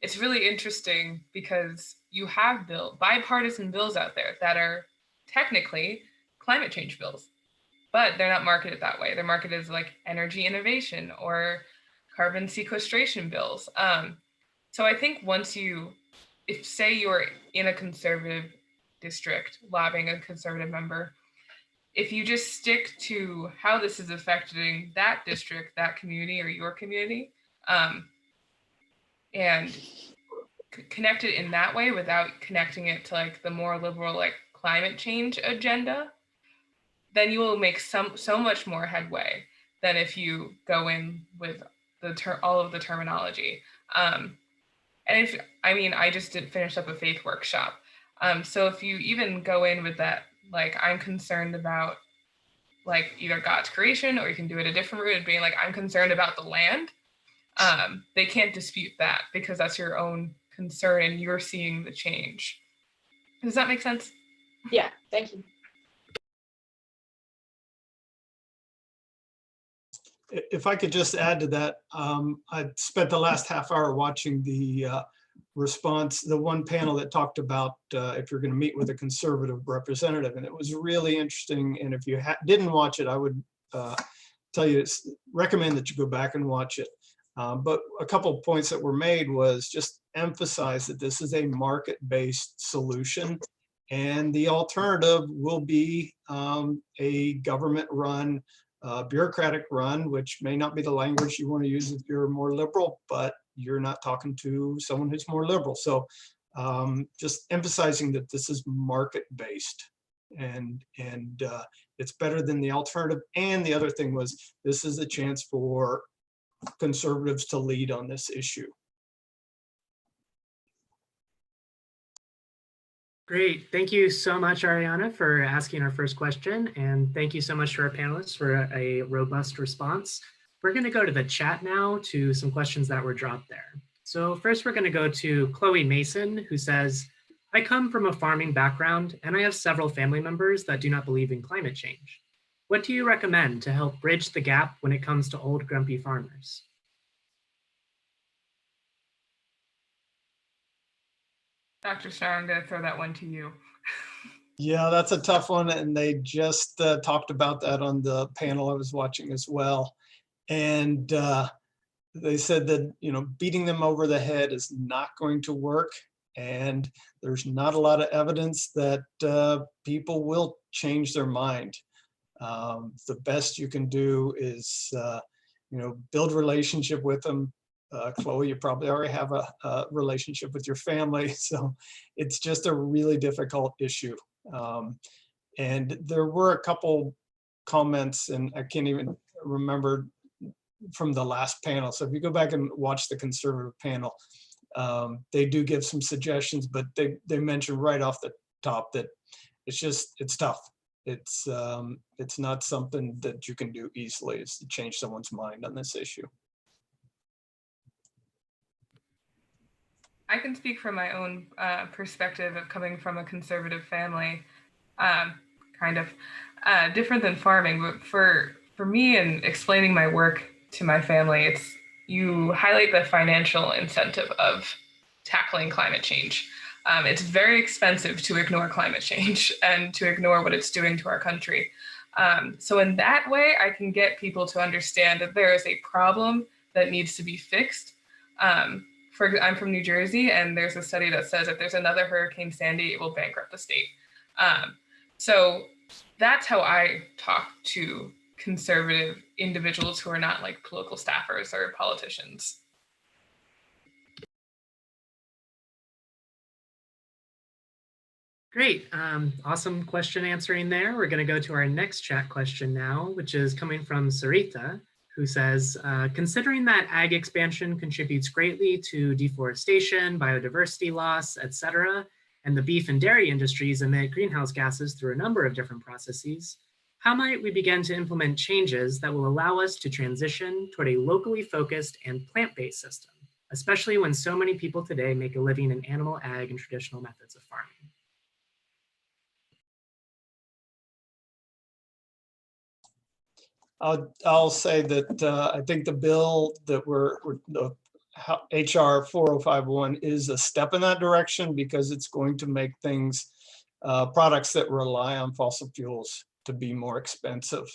It's really interesting because you have bipartisan bills out there that are technically climate change bills, but they're not marketed that way. They're marketed as like energy innovation or carbon sequestration bills. So I think once if say you're in a conservative district lobbying a conservative member, if you just stick to how this is affecting that district, that community, or your community, and connect it in that way without connecting it to like the more liberal like climate change agenda, then you will make so much more headway than if you go in with all of the terminology. And I just did finish up a faith workshop. So if you even go in with that, like, I'm concerned about like either God's creation, or you can do it a different route of being like, I'm concerned about the land, they can't dispute that because that's your own concern and you're seeing the change. Does that make sense? Yeah, thank you. If I could just add to that, I spent the last half hour watching the response, the one panel that talked about if you're going to meet with a conservative representative, and it was really interesting. And if you didn't watch it, I would tell you, recommend that you go back and watch it. But a couple of points that were made was just emphasize that this is a market-based solution, and the alternative will be a government-run, bureaucratic run, which may not be the language you want to use if you're more liberal, but you're not talking to someone who's more liberal. So just emphasizing that this is market-based, and it's better than the alternative. And the other thing was, this is a chance for conservatives to lead on this issue. Great. Thank you so much, Ariana, for asking our first question. And thank you so much to our panelists for a robust response. We're going to go to the chat now to some questions that were dropped there. So first, we're going to go to Chloe Mason, who says, I come from a farming background, and I have several family members that do not believe in climate change. What do you recommend to help bridge the gap when it comes to old grumpy farmers? Dr. Starr, I'm going to throw that one to you. Yeah, that's a tough one. And they just talked about that on the panel I was watching as well. And they said that, beating them over the head is not going to work. And there's not a lot of evidence that people will change their mind. The best you can do is, build relationship with them. Chloe, you probably already have a relationship with your family, so it's just a really difficult issue. And there were a couple comments, and I can't even remember from the last panel. So if you go back and watch the conservative panel, they do give some suggestions, but they mention right off the top that it's tough. It's not something that you can do easily, is to change someone's mind on this issue. I can speak from my own perspective of coming from a conservative family, kind of different than farming. But for me, and explaining my work to my family, it's you highlight the financial incentive of tackling climate change. It's very expensive to ignore climate change and to ignore what it's doing to our country. So in that way, I can get people to understand that there is a problem that needs to be fixed. I'm from New Jersey, and there's a study that says if there's another Hurricane Sandy, it will bankrupt the state. So that's how I talk to conservative individuals who are not like political staffers or politicians. Great. Awesome question answering there. We're going to go to our next chat question now, which is coming from Sarita, who says, considering that ag expansion contributes greatly to deforestation, biodiversity loss, etc., and the beef and dairy industries emit greenhouse gases through a number of different processes, how might we begin to implement changes that will allow us to transition toward a locally focused and plant-based system, especially when so many people today make a living in animal ag and traditional methods of farming? I'll say that I think the bill that the HR 4051 is a step in that direction, because it's going to make things, products that rely on fossil fuels, to be more expensive.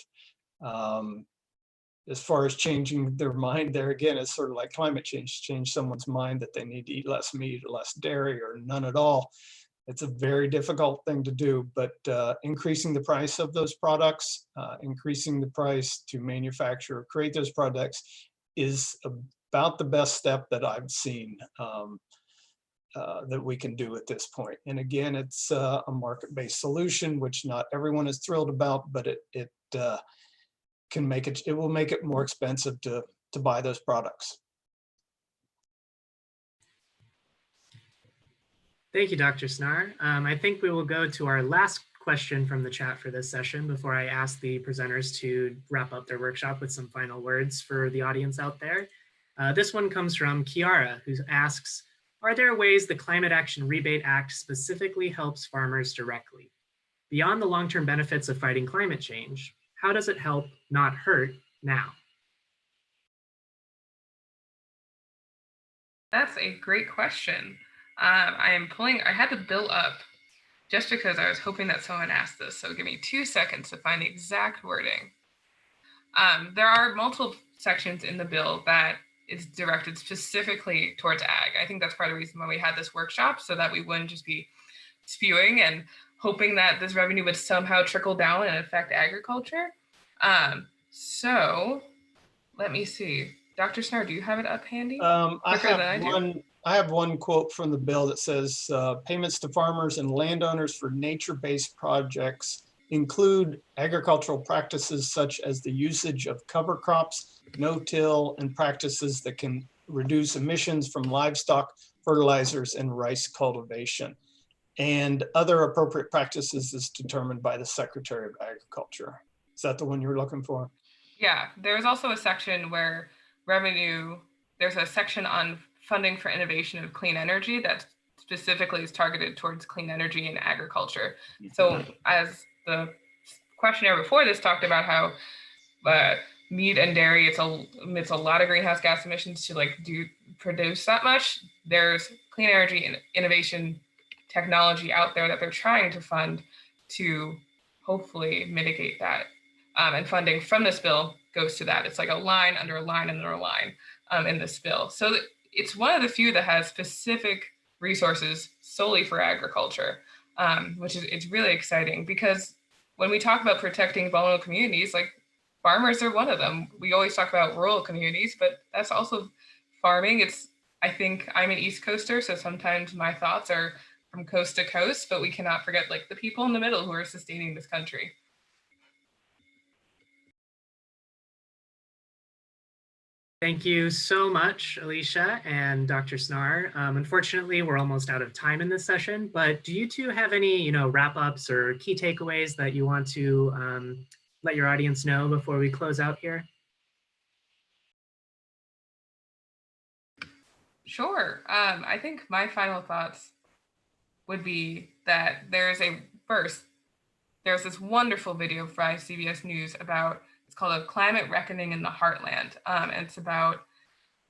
As far as changing their mind, there again, it's sort of like climate change, change someone's mind that they need to eat less meat or less dairy or none at all. It's a very difficult thing to do, but increasing the price of those products, increasing the price to manufacture or create those products is about the best step that I've seen that we can do at this point. And again, it's a market-based solution, which not everyone is thrilled about, but it can make it, it will make it more expensive to buy those products. Thank you, Dr. Snar. I think we will go to our last question from the chat for this session before I ask the presenters to wrap up their workshop with some final words for the audience out there. This one comes from Kiara, who asks, are there ways the Climate Action Rebate Act specifically helps farmers directly? Beyond the long-term benefits of fighting climate change, how does it help, not hurt, now? That's a great question. I had the bill up just because I was hoping that someone asked this. So give me 2 seconds to find the exact wording. There are multiple sections in the bill that is directed specifically towards ag. I think that's part of the reason why we had this workshop, so that we wouldn't just be spewing and hoping that this revenue would somehow trickle down and affect agriculture. So let me see. Dr. Snar, do you have it up handy? I have one quote from the bill that says payments to farmers and landowners for nature-based projects include agricultural practices such as the usage of cover crops, no-till, and practices that can reduce emissions from livestock, fertilizers, and rice cultivation. And other appropriate practices is determined by the Secretary of Agriculture. Is that the one you're looking for? Yeah, there's also a section where there's a section on funding for innovation of clean energy that specifically is targeted towards clean energy and agriculture. So as the questionnaire before this talked about how meat and dairy, it's a lot of greenhouse gas emissions to produce that much. There's clean energy and innovation technology out there that they're trying to fund to hopefully mitigate that. And funding from this bill goes to that. It's like a line under a line under a line in this bill. So it's one of the few that has specific resources solely for agriculture, which is it's really exciting, because when we talk about protecting vulnerable communities, like farmers are one of them. We always talk about rural communities, but that's also farming. I think I'm an East Coaster, so sometimes my thoughts are from coast to coast, but we cannot forget the people in the middle who are sustaining this country. Thank you so much, Alicia and Dr. Snar. Unfortunately, we're almost out of time in this session, but do you two have any, wrap-ups or key takeaways that you want to let your audience know before we close out here? Sure. I think my final thoughts would be that there's this wonderful video by CBS News it's called A Climate Reckoning in the Heartland. And it's about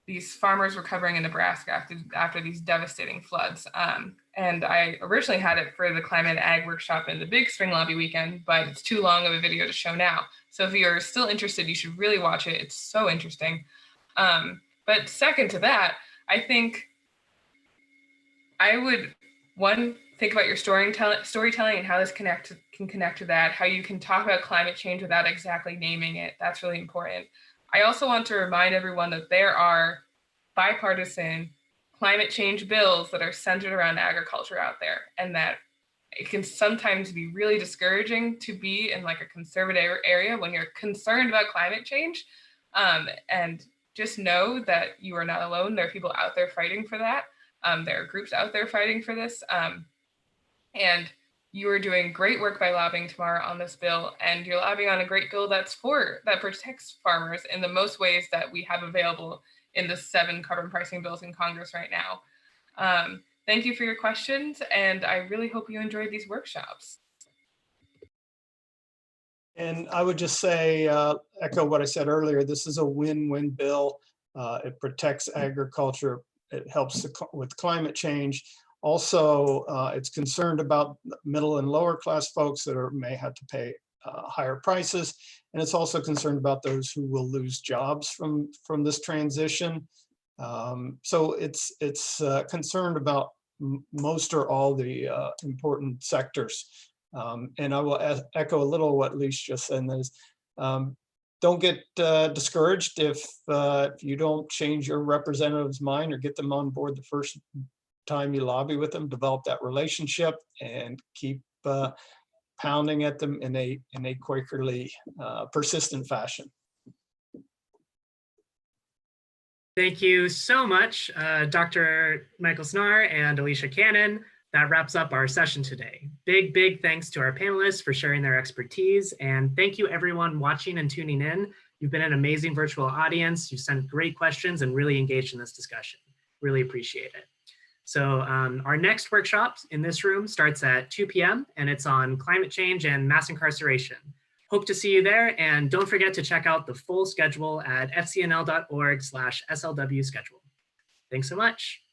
these farmers recovering in Nebraska after these devastating floods. And I originally had it for the Climate Ag Workshop in the big Spring Lobby weekend, but it's too long of a video to show now. So if you're still interested, you should really watch it. It's so interesting. But second to that, I think I would, think about your storytelling and how this can connect to that, how you can talk about climate change without exactly naming it. That's really important. I also want to remind everyone that there are bipartisan climate change bills that are centered around agriculture out there, and that it can sometimes be really discouraging to be in a conservative area when you're concerned about climate change. And just know that you are not alone. There are people out there fighting for that. There are groups out there fighting for this. And you are doing great work by lobbying tomorrow on this bill, and you're lobbying on a great bill that protects farmers in the most ways that we have available in the 7 carbon pricing bills in Congress right now. Thank you for your questions, and I really hope you enjoyed these workshops. And I would just say, echo what I said earlier, this is a win-win bill. It protects agriculture. It helps with climate change. Also, it's concerned about middle and lower class folks that may have to pay higher prices. And it's also concerned about those who will lose jobs from this transition. So it's concerned about most or all the important sectors. And I will echo a little what Leash just said, and that is, don't get discouraged if you don't change your representative's mind or get them on board the first time you lobby with them. Develop that relationship and keep pounding at them in a Quakerly persistent fashion. Thank you so much, Dr. Michael Snar and Alicia Cannon. That wraps up our session today. Big thanks to our panelists for sharing their expertise. And thank you everyone watching and tuning in. You've been an amazing virtual audience. You've sent great questions and really engaged in this discussion. Really appreciate it. So our next workshop in this room starts at 2 p.m. and it's on climate change and mass incarceration. Hope to see you there, and don't forget to check out the full schedule at fcnl.org/SLW schedule. Thanks so much.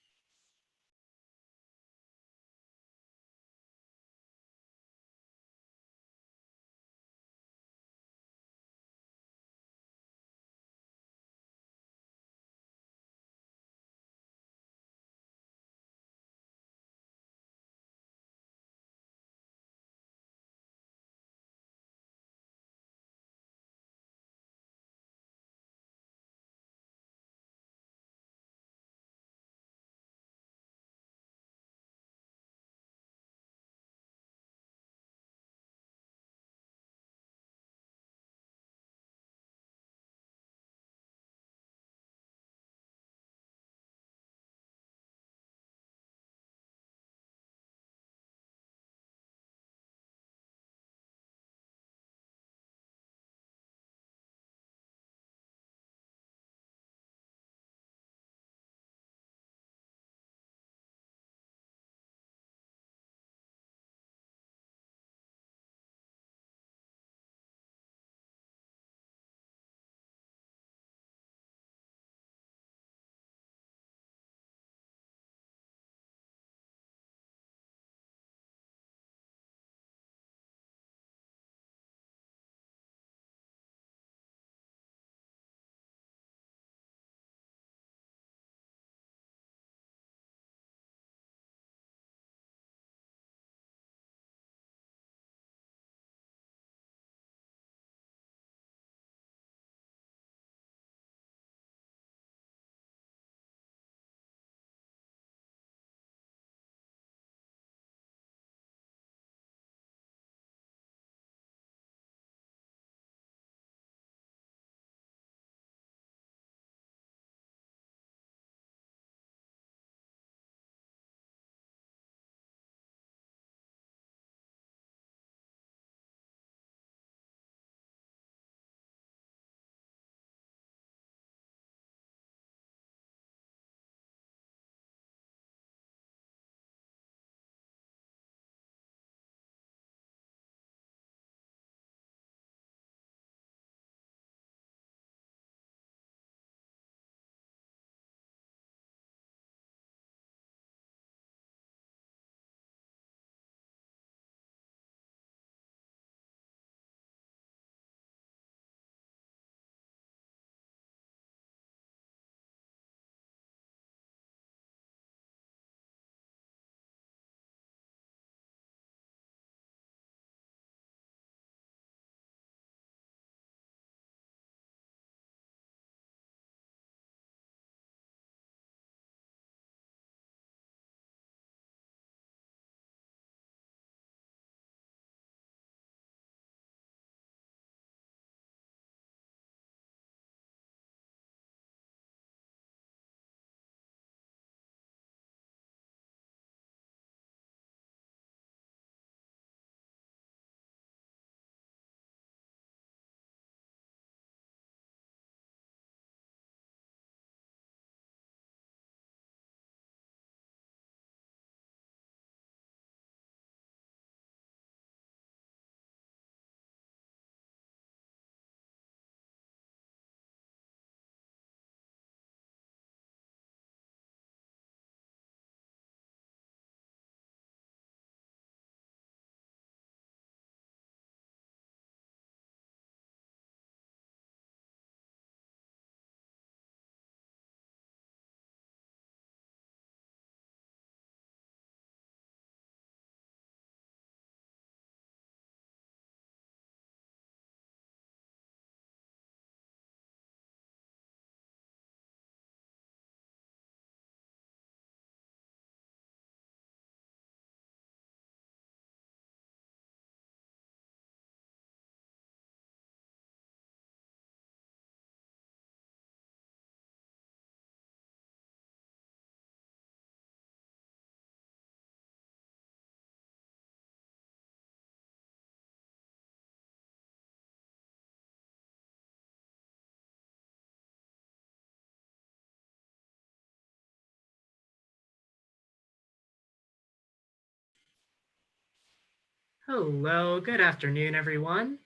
Hello, good afternoon, everyone.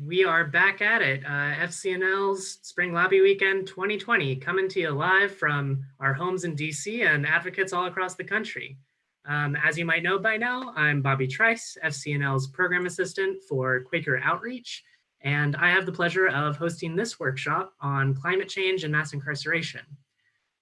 We are back at it. FCNL's Spring Lobby Weekend 2020, coming to you live from our homes in DC and advocates all across the country. As you might know by now, I'm Bobby Trice, FCNL's program assistant for Quaker Outreach, and I have the pleasure of hosting this workshop on climate change and mass incarceration.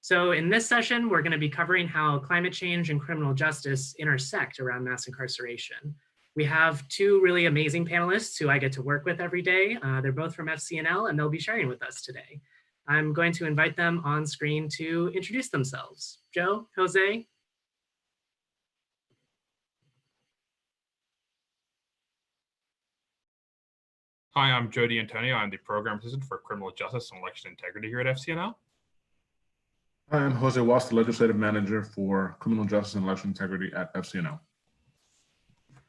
So in this session, we're going to be covering how climate change and criminal justice intersect around mass incarceration. We have two really amazing panelists who I get to work with every day. They're both from FCNL and they'll be sharing with us today. I'm going to invite them on screen to introduce themselves. Joe, Jose. Hi, I'm Jody Antonio. I'm the program assistant for criminal justice and election integrity here at FCNL. Hi, I'm Jose Walsh, the legislative manager for criminal justice and election integrity at FCNL.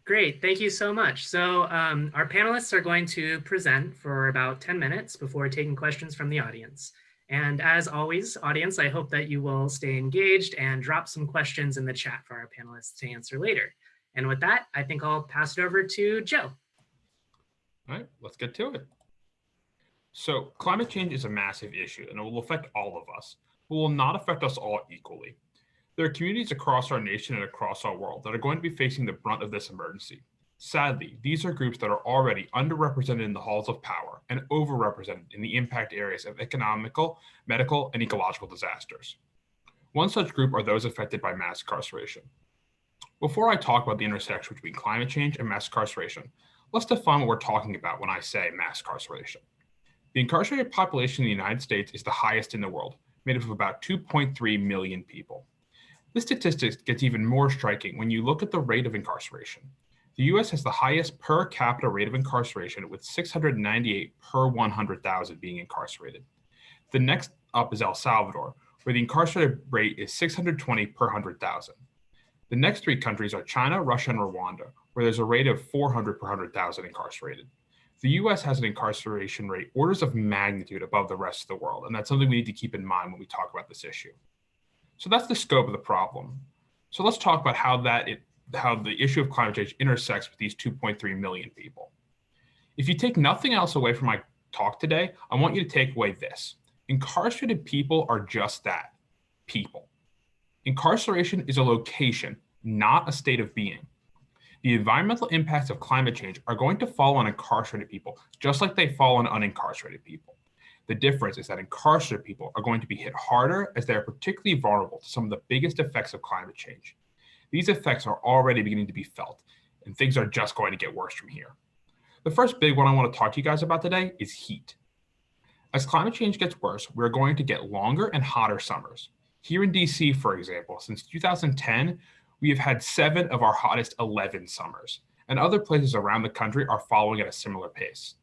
Great, thank you so much. So our panelists are going to present for about 10 minutes before taking questions from the audience. And as always, audience, I hope that you will stay engaged and drop some questions in the chat for our panelists to answer later. And with that, I think I'll pass it over to Joe. All right, let's get to it. So climate change is a massive issue and it will affect all of us, but will not affect us all equally. There are communities across our nation and across our world that are going to be facing the brunt of this emergency. Sadly, these are groups that are already underrepresented in the halls of power and overrepresented in the impact areas of economical, medical, and ecological disasters. One such group are those affected by mass incarceration. Before I talk about the intersection between climate change and mass incarceration, let's define what we're talking about when I say mass incarceration. The incarcerated population in the United States is the highest in the world, made up of about 2.3 million people. This statistic gets even more striking when you look at the rate of incarceration. The US has the highest per capita rate of incarceration with 698 per 100,000 being incarcerated. The next up is El Salvador, where the incarcerated rate is 620 per 100,000. The next three countries are China, Russia, and Rwanda, where there's a rate of 400 per 100,000 incarcerated. The US has an incarceration rate orders of magnitude above the rest of the world, and that's something we need to keep in mind when we talk about this issue. So that's the scope of the problem. So let's talk about how the issue of climate change intersects with these 2.3 million people. If you take nothing else away from my talk today, I want you to take away this. Incarcerated people are just that, people. Incarceration is a location, not a state of being. The environmental impacts of climate change are going to fall on incarcerated people, just like they fall on unincarcerated people. The difference is that incarcerated people are going to be hit harder as they are particularly vulnerable to some of the biggest effects of climate change. These effects are already beginning to be felt, and things are just going to get worse from here. The first big one I want to talk to you guys about today is heat. As climate change gets worse, we're going to get longer and hotter summers. Here in DC, for example, since 2010, we have had 7 of our hottest 11 summers, and other places around the country are following at a similar pace.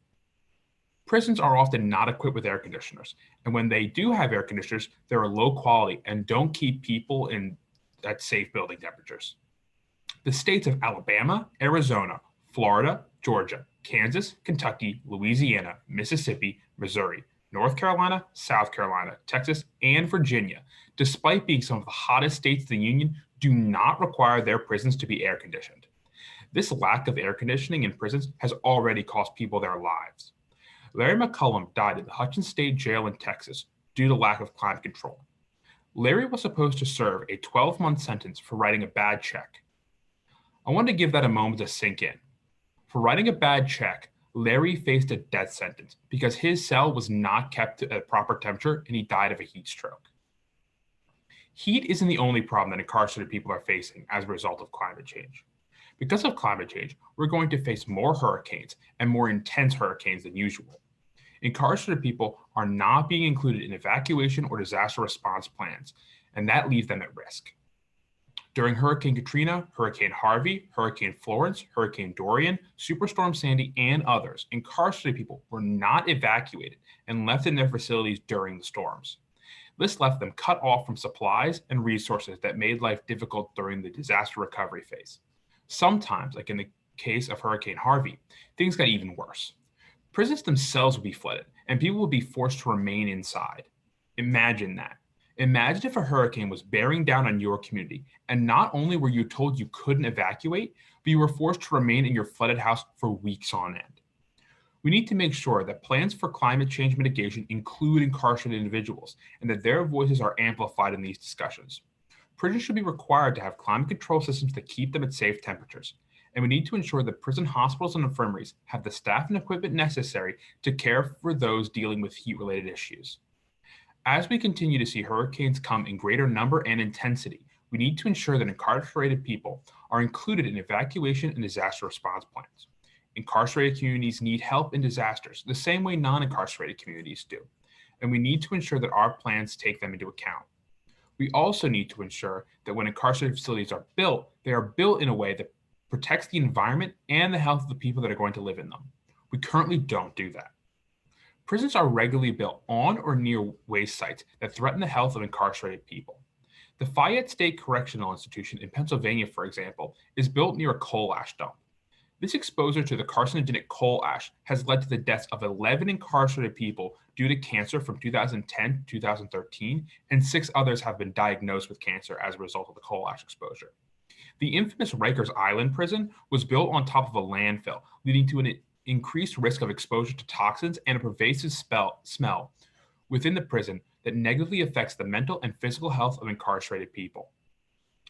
Prisons are often not equipped with air conditioners, and when they do have air conditioners, they're low quality and don't keep people at safe building temperatures. The states of Alabama, Arizona, Florida, Georgia, Kansas, Kentucky, Louisiana, Mississippi, Missouri, North Carolina, South Carolina, Texas, and Virginia, despite being some of the hottest states in the union, do not require their prisons to be air conditioned. This lack of air conditioning in prisons has already cost people their lives. Larry McCullum died in the Hutchins State Jail in Texas due to lack of climate control. Larry was supposed to serve a 12-month sentence for writing a bad check. I want to give that a moment to sink in. For writing a bad check, Larry faced a death sentence because his cell was not kept at a proper temperature and he died of a heat stroke. Heat isn't the only problem that incarcerated people are facing as a result of climate change. Because of climate change, we're going to face more hurricanes and more intense hurricanes than usual. Incarcerated people are not being included in evacuation or disaster response plans, and that leaves them at risk. During Hurricane Katrina, Hurricane Harvey, Hurricane Florence, Hurricane Dorian, Superstorm Sandy, and others, incarcerated people were not evacuated and left in their facilities during the storms. This left them cut off from supplies and resources that made life difficult during the disaster recovery phase. Sometimes, like in the case of Hurricane Harvey, things got even worse. Prisons themselves would be flooded, and people would be forced to remain inside. Imagine that. Imagine if a hurricane was bearing down on your community, and not only were you told you couldn't evacuate, but you were forced to remain in your flooded house for weeks on end. We need to make sure that plans for climate change mitigation include incarcerated individuals and that their voices are amplified in these discussions. Prisons should be required to have climate control systems that keep them at safe temperatures. And we need to ensure that prison hospitals and infirmaries have the staff and equipment necessary to care for those dealing with heat-related issues. As we continue to see hurricanes come in greater number and intensity, we need to ensure that incarcerated people are included in evacuation and disaster response plans. Incarcerated communities need help in disasters the same way non-incarcerated communities do, and we need to ensure that our plans take them into account. We also need to ensure that when incarcerated facilities are built, they are built in a way that protects the environment and the health of the people that are going to live in them. We currently don't do that. Prisons are regularly built on or near waste sites that threaten the health of incarcerated people. The Fayette State Correctional Institution in Pennsylvania, for example, is built near a coal ash dump. This exposure to the carcinogenic coal ash has led to the deaths of 11 incarcerated people due to cancer from 2010 to 2013, and 6 others have been diagnosed with cancer as a result of the coal ash exposure. The infamous Rikers Island prison was built on top of a landfill, leading to an increased risk of exposure to toxins and a pervasive smell within the prison that negatively affects the mental and physical health of incarcerated people.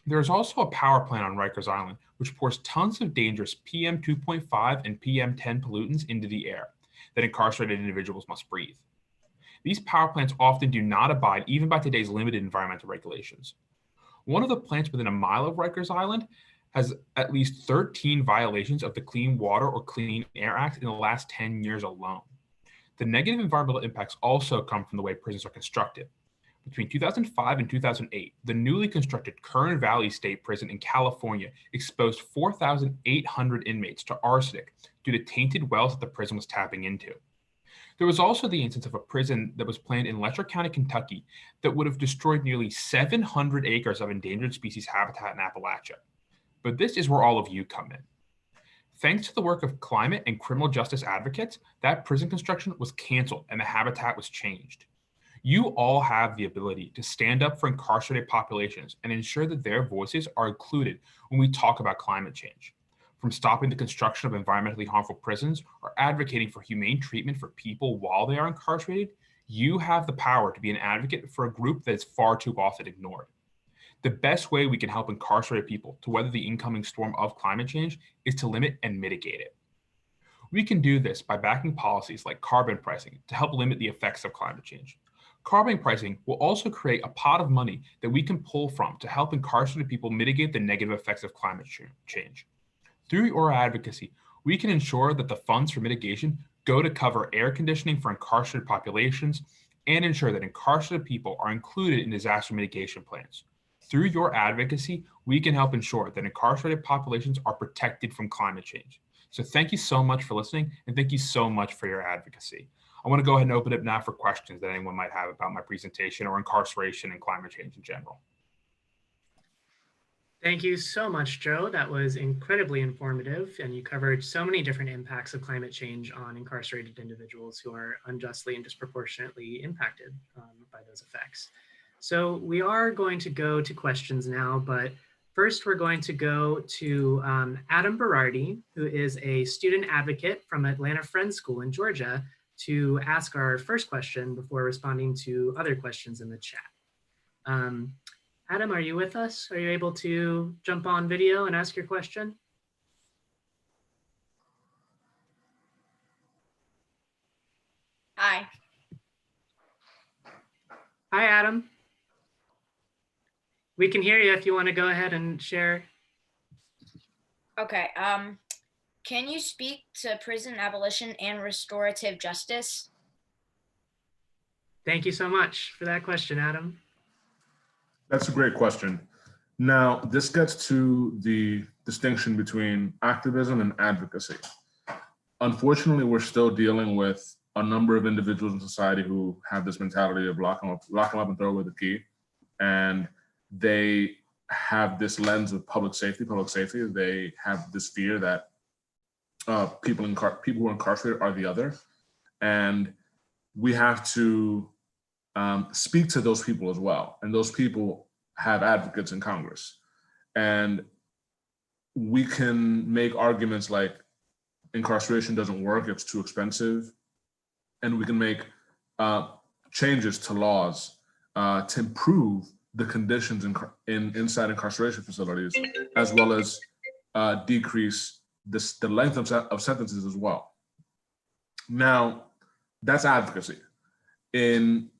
There is also a power plant on Rikers Island, which pours tons of dangerous PM 2.5 and PM 10 pollutants into the air that incarcerated individuals must breathe. These power plants often do not abide even by today's limited environmental regulations. One of the plants within a mile of Rikers Island has at least 13 violations of the Clean Water or Clean Air Act in the last 10 years alone. The negative environmental impacts also come from the way prisons are constructed. Between 2005 and 2008, the newly constructed Kern Valley State Prison in California exposed 4,800 inmates to arsenic due to tainted wells that the prison was tapping into. There was also the instance of a prison that was planned in Letcher County, Kentucky, that would have destroyed nearly 700 acres of endangered species habitat in Appalachia. But this is where all of you come in. Thanks to the work of climate and criminal justice advocates, that prison construction was canceled and the habitat was changed. You all have the ability to stand up for incarcerated populations and ensure that their voices are included when we talk about climate change. From stopping the construction of environmentally harmful prisons or advocating for humane treatment for people while they are incarcerated, you have the power to be an advocate for a group that is far too often ignored. The best way we can help incarcerated people to weather the incoming storm of climate change is to limit and mitigate it. We can do this by backing policies like carbon pricing to help limit the effects of climate change. Carbon pricing will also create a pot of money that we can pull from to help incarcerated people mitigate the negative effects of climate change. Through your advocacy, we can ensure that the funds for mitigation go to cover air conditioning for incarcerated populations and ensure that incarcerated people are included in disaster mitigation plans. Through your advocacy, we can help ensure that incarcerated populations are protected from climate change. So thank you so much for listening, and thank you so much for your advocacy. I want to go ahead and open it now for questions that anyone might have about my presentation or incarceration and climate change in general. Thank you so much, Joe. That was incredibly informative, and you covered so many different impacts of climate change on incarcerated individuals who are unjustly and disproportionately impacted by those effects. So we are going to go to questions now, but first we're going to go to Adam Berardi, who is a student advocate from Atlanta Friends School in Georgia, to ask our first question before responding to other questions in the chat. Adam, are you with us? Are you able to jump on video and ask your question? Hi. Hi, Adam. We can hear you if you want to go ahead and share. Okay. Can you speak to prison abolition and restorative justice? Thank you so much for that question, Adam. That's a great question. Now, this gets to the distinction between activism and advocacy. Unfortunately, we're still dealing with a number of individuals in society who have this mentality of lock them up and throw away the key. And they have this lens of public safety. They have this fear that people who are incarcerated are the other. And we have to speak to those people as well. And those people have advocates in Congress. And we can make arguments like incarceration doesn't work, it's too expensive. And we can make changes to laws to improve the conditions inside incarceration facilities, as well as decrease the length of sentences as well. Now, that's advocacy. In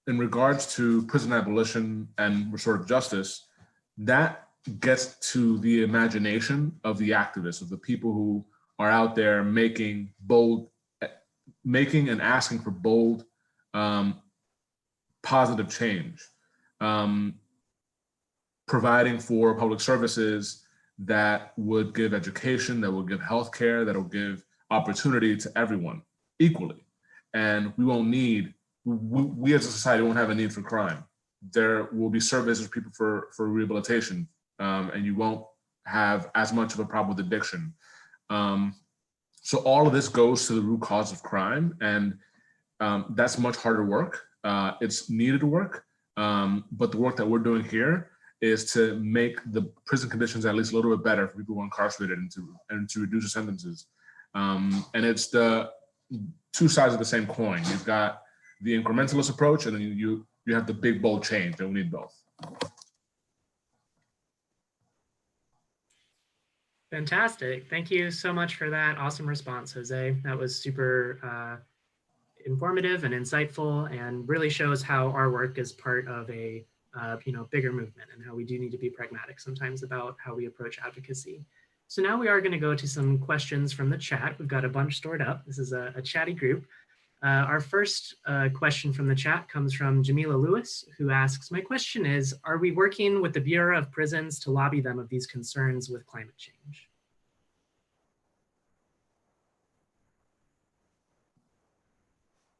regards to prison abolition and restorative justice, that gets to the imagination of the activists, of the people who are out there making and asking for bold, positive change, providing for public services that would give education, that will give healthcare, that will give opportunity to everyone equally. And we won't need, we as a society won't have a need for crime. There will be services for people for rehabilitation, and you won't have as much of a problem with addiction. So all of this goes to the root cause of crime, and that's much harder work. It's needed work, but the work that we're doing here is to make the prison conditions at least a little bit better for people who are incarcerated and to reduce the sentences. And it's the two sides of the same coin. You've got the incrementalist approach, and then you have the big, bold change, and we need both. Fantastic. Thank you so much for that awesome response, Jose. That was super informative and insightful, and really shows how our work is part of a bigger movement, and how we do need to be pragmatic sometimes about how we approach advocacy. So now we are going to go to some questions from the chat. We've got a bunch stored up. This is a chatty group. Our first question from the chat comes from Jamila Lewis, who asks, my question is, are we working with the Bureau of Prisons to lobby them of these concerns with climate change?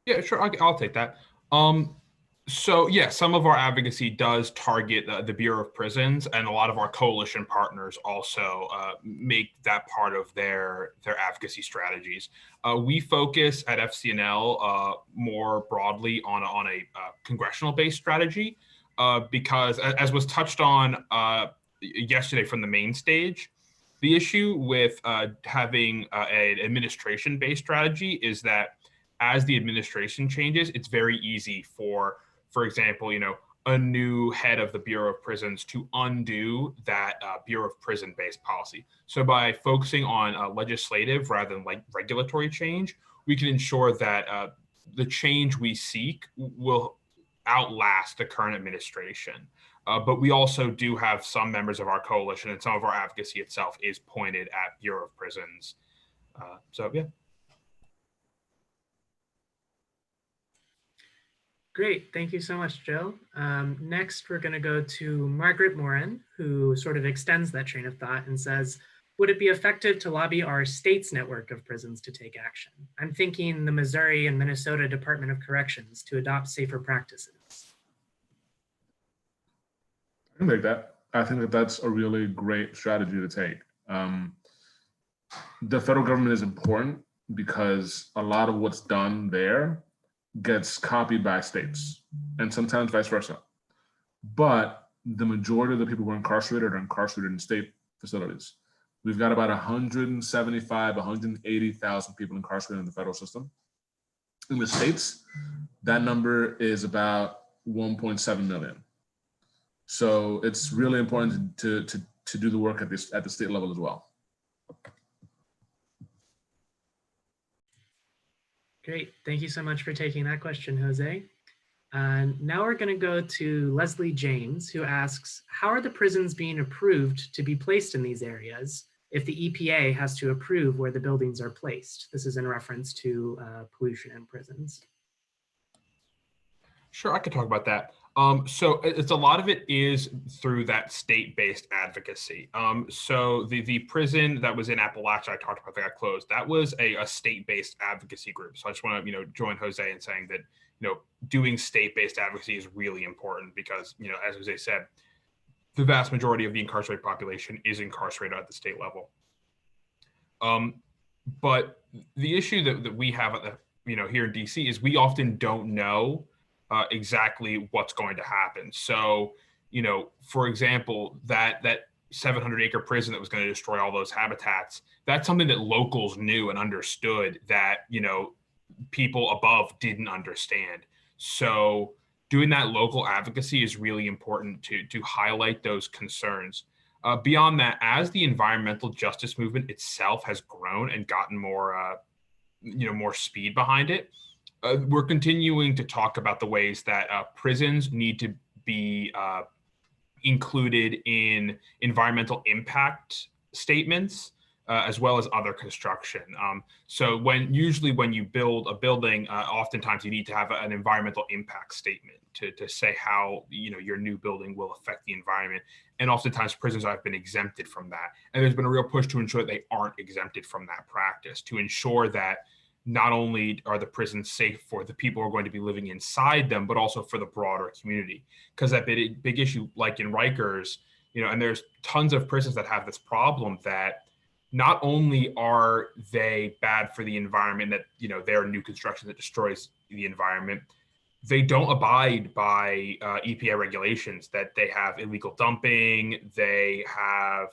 Yeah, sure, I'll take that. So yeah, some of our advocacy does target the Bureau of Prisons, and a lot of our coalition partners also make that part of their advocacy strategies. We focus at FCNL more broadly on a congressional-based strategy because, as was touched on yesterday from the main stage, the issue with having an administration-based strategy is that as the administration changes, it's very easy for example, a new head of the Bureau of Prisons to undo that Bureau of Prison-based policy. So by focusing on legislative rather than like regulatory change, we can ensure that the change we seek will outlast the current administration. But we also do have some members of our coalition, and some of our advocacy itself is pointed at Bureau of Prisons. So yeah. Great, thank you so much, Joe. Next, we're going to go to Margaret Morin, who sort of extends that train of thought and says, would it be effective to lobby our state's network of prisons to take action? I'm thinking the Missouri and Minnesota Department of Corrections to adopt safer practices. I can take that. I think that that's a really great strategy to take. The federal government is important because a lot of what's done there gets copied by states, and sometimes vice versa. But the majority of the people who are incarcerated in state facilities. We've got about 175, 180,000 people incarcerated in the federal system. In the states, that number is about 1.7 million. So it's really important to do the work at the state level as well. Great, thank you so much for taking that question, Jose. Now we're going to go to Leslie James, who asks, how are the prisons being approved to be placed in these areas if the EPA has to approve where the buildings are placed? This is in reference to pollution in prisons. Sure, I could talk about that. So it's a lot of it is through that state-based advocacy. So the prison that was in Appalachia, I talked about that got closed. That was a state-based advocacy group. So I just want to join Jose in saying that doing state-based advocacy is really important because as Jose said, the vast majority of the incarcerated population is incarcerated at the state level. But the issue that we have at the here in DC is we often don't know exactly what's going to happen. So, for example, that 700-acre prison that was going to destroy all those habitats, that's something that locals knew and understood that, people above didn't understand. So doing that local advocacy is really important to highlight those concerns. Beyond that, as the environmental justice movement itself has grown and gotten more, more speed behind it, we're continuing to talk about the ways that prisons need to be included in environmental impact statements, as well as other construction. So usually when you build a building, oftentimes you need to have an environmental impact statement to say how your new building will affect the environment. And oftentimes prisons have been exempted from that. And there's been a real push to ensure that they aren't exempted from that practice, to ensure that not only are the prisons safe for the people who are going to be living inside them, but also for the broader community. Because that big issue, like in Rikers, and there's tons of prisons that have this problem, that not only are they bad for the environment, that they're new construction that destroys the environment, they don't abide by EPA regulations, that they have illegal dumping, they have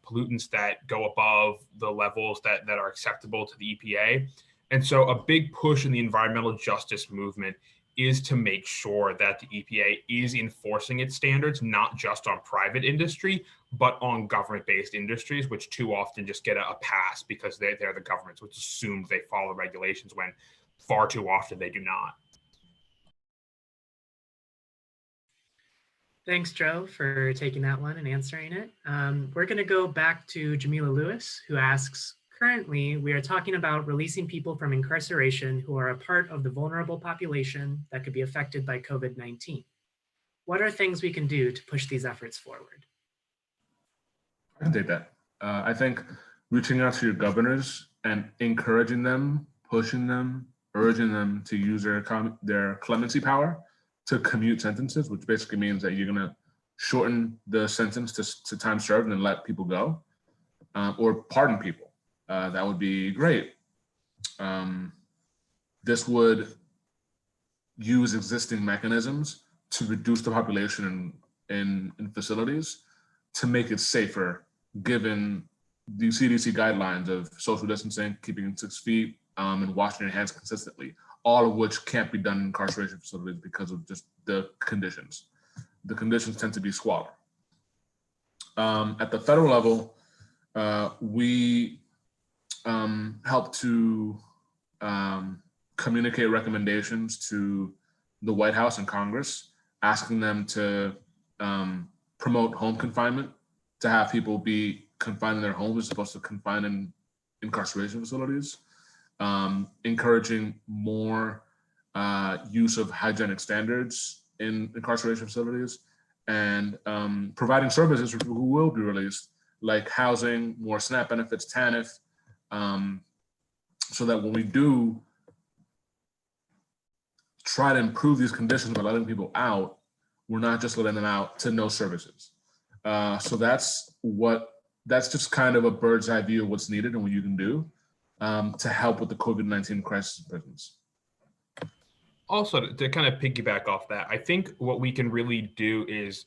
pollutants that go above the levels that are acceptable to the EPA. And so a big push in the environmental justice movement is to make sure that the EPA is enforcing its standards, not just on private industry, but on government-based industries, which too often just get a pass because they're the governments, which assumes they follow regulations when far too often they do not. Thanks, Joe, for taking that one and answering it. We're going to go back to Jamila Lewis, who asks, currently, we are talking about releasing people from incarceration who are a part of the vulnerable population that could be affected by COVID-19. What are things we can do to push these efforts forward? I can take that. I think reaching out to your governors and encouraging them, pushing them, urging them to use their clemency power to commute sentences, which basically means that you're going to shorten the sentence to time served and then let people go, or pardon people. That would be great. This would use existing mechanisms to reduce the population in facilities to make it safer, given the CDC guidelines of social distancing, keeping 6 feet, and washing your hands consistently, all of which can't be done in incarceration facilities because of just the conditions. The conditions tend to be squalor. At the federal level, we help to communicate recommendations to the White House and Congress, asking them to promote home confinement, to have people be confined in their homes as opposed to confined in incarceration facilities, encouraging more use of hygienic standards in incarceration facilities, and providing services for people who will be released, like housing, more SNAP benefits, TANF, so that when we do try to improve these conditions by letting people out, we're not just letting them out to no services. So that's just kind of a bird's eye view of what's needed and what you can do to help with the COVID-19 crisis in prisons. Also, to kind of piggyback off that, I think what we can really do is,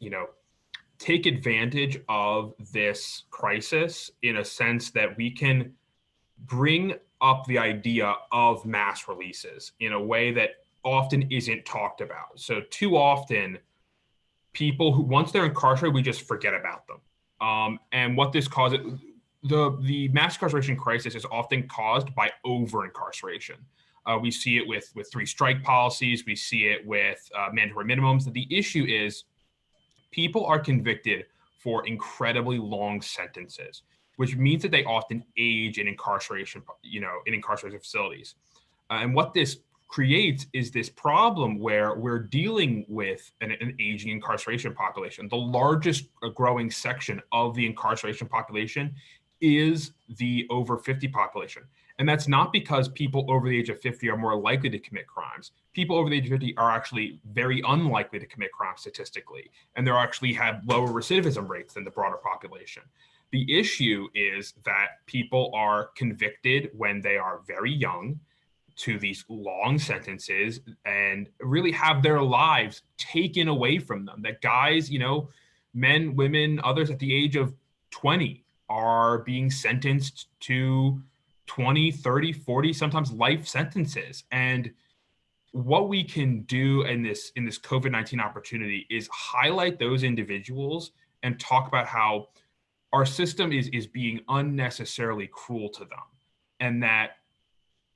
take advantage of this crisis in a sense that we can bring up the idea of mass releases in a way that often isn't talked about. So too often, people who, once they're incarcerated, we just forget about them. And what this causes, the mass incarceration crisis is often caused by over incarceration. We see it with 3 strike policies. We see it with mandatory minimums. The issue is people are convicted for incredibly long sentences, which means that they often age in incarceration, in incarceration facilities. And what this creates is this problem where we're dealing with an aging incarceration population. The largest growing section of the incarceration population is the over 50 population. And that's not because people over the age of 50 are more likely to commit crimes. People over the age of 50 are actually very unlikely to commit crimes statistically, and they actually have lower recidivism rates than the broader population. The issue is that people are convicted when they are very young to these long sentences and really have their lives taken away from them. That guys, men, women, others at the age of 20 are being sentenced to 20, 30, 40, sometimes life sentences. And what we can do in this COVID-19 opportunity is highlight those individuals and talk about how our system is being unnecessarily cruel to them, and that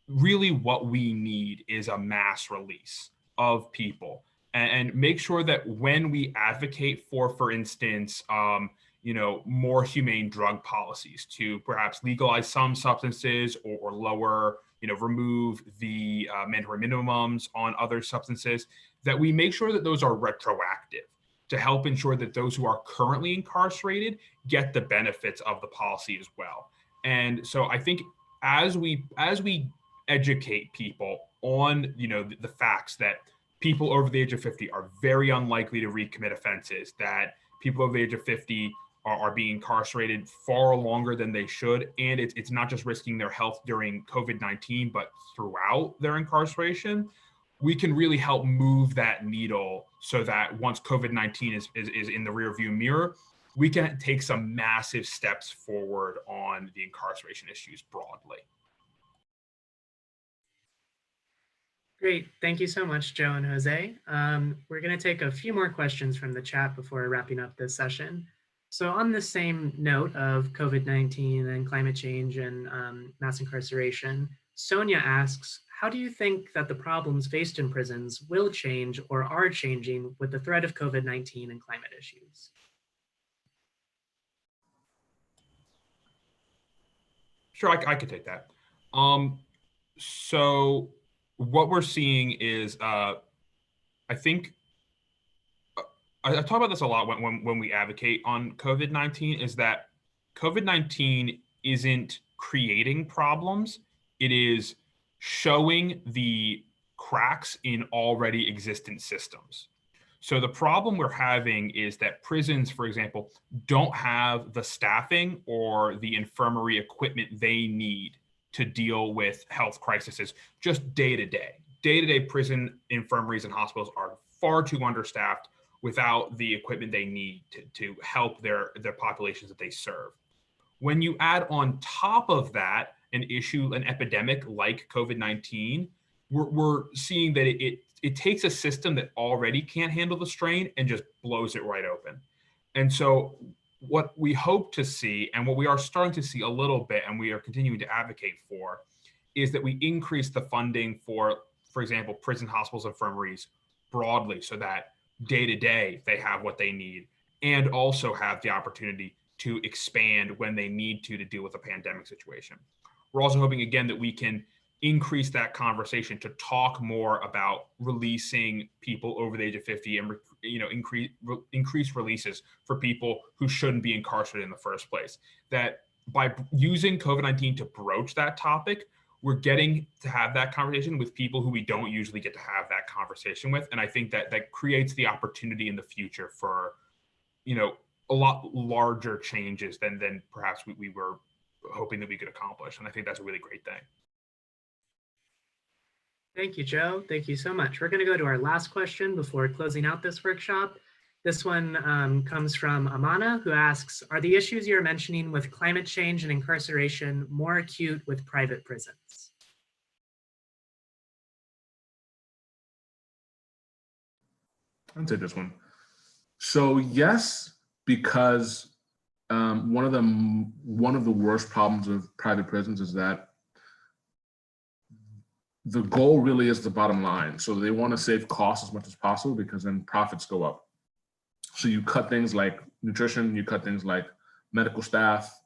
really what we need is a mass release of people, and make sure that when we advocate for instance, more humane drug policies to perhaps legalize some substances or lower, remove the mandatory minimums on other substances, that we make sure that those are retroactive to help ensure that those who are currently incarcerated get the benefits of the policy as well. And so I think as we educate people on, the facts that people over the age of 50 are very unlikely to recommit offenses, that people over the age of 50 are being incarcerated far longer than they should, and it's not just risking their health during COVID-19, but throughout their incarceration, we can really help move that needle so that once COVID-19 is in the rearview mirror, we can take some massive steps forward on the incarceration issues broadly. Great. Thank you so much, Joe and Jose. We're going to take a few more questions from the chat before wrapping up this session. So on the same note of COVID-19 and climate change and mass incarceration, Sonia asks, how do you think that the problems faced in prisons will change or are changing with the threat of COVID-19 and climate issues? Sure, I could take that. So what we're seeing is, I think, I talk about this a lot when we advocate on COVID-19, is that COVID-19 isn't creating problems. It is showing the cracks in already existent systems. So the problem we're having is that prisons, for example, don't have the staffing or the infirmary equipment they need to deal with health crises just day to day. Day-to-day prison infirmaries and hospitals are far too understaffed without the equipment they need to help their populations that they serve. When you add on top of that an epidemic like COVID-19, we're seeing that it takes a system that already can't handle the strain and just blows it right open. And so what we hope to see, and what we are starting to see a little bit, and we are continuing to advocate for, is that we increase the funding for example, prison hospitals, infirmaries broadly, so that day to day they have what they need, and also have the opportunity to expand when they need to deal with a pandemic situation. We're also hoping, again, that we can increase that conversation to talk more about releasing people over the age of 50 and increase releases for people who shouldn't be incarcerated in the first place. That by using COVID-19 to broach that topic, we're getting to have that conversation with people who we don't usually get to have that conversation with. And I think that creates the opportunity in the future for, a lot larger changes than perhaps we were hoping that we could accomplish. And I think that's a really great thing. Thank you, Joe. Thank you so much. We're going to go to our last question before closing out this workshop. This one comes from Amana, who asks, are the issues you're mentioning with climate change and incarceration more acute with private prisons? I'll take this one. So yes, because one of the worst problems of private prisons is that the goal really is the bottom line. So they want to save costs as much as possible because then profits go up. So you cut things like nutrition, you cut things like medical staff,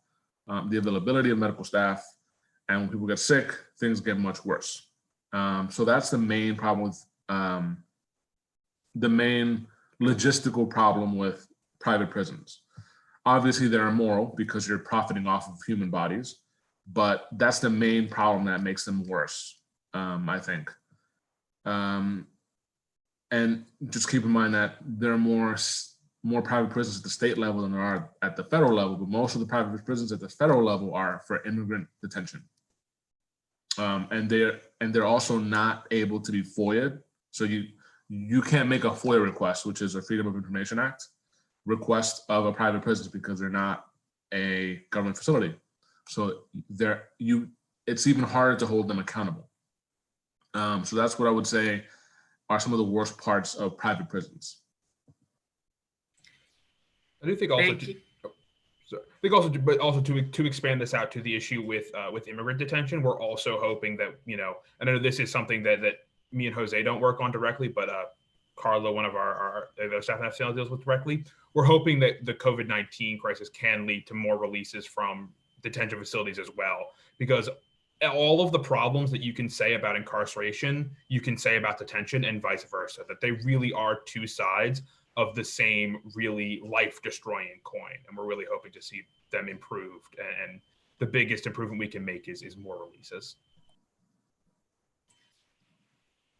the availability of medical staff, and when people get sick, things get much worse. So that's the main problem with, the main logistical problem with private prisons. Obviously they're immoral because you're profiting off of human bodies, but that's the main problem that makes them worse, I think. And just keep in mind that there are more private prisons at the state level than there are at the federal level, but most of the private prisons at the federal level are for immigrant detention. and they're also not able to be FOIA'd. So you can't make a FOIA request, which is a Freedom of Information Act request of a private prison because they're not a government facility. So it's even harder to hold them accountable. So that's what I would say are some of the worst parts of private prisons. I do think also but also to expand this out to the issue with immigrant detention, we're also hoping that, I know this is something that me and Jose don't work on directly, but Carlo, one of our staff at FCNL, deals with directly. We're hoping that the COVID-19 crisis can lead to more releases from detention facilities as well, because all of the problems that you can say about incarceration, you can say about detention, and vice versa, that they really are two sides of the same really life-destroying coin. And we're really hoping to see them improved. And the biggest improvement we can make is more releases.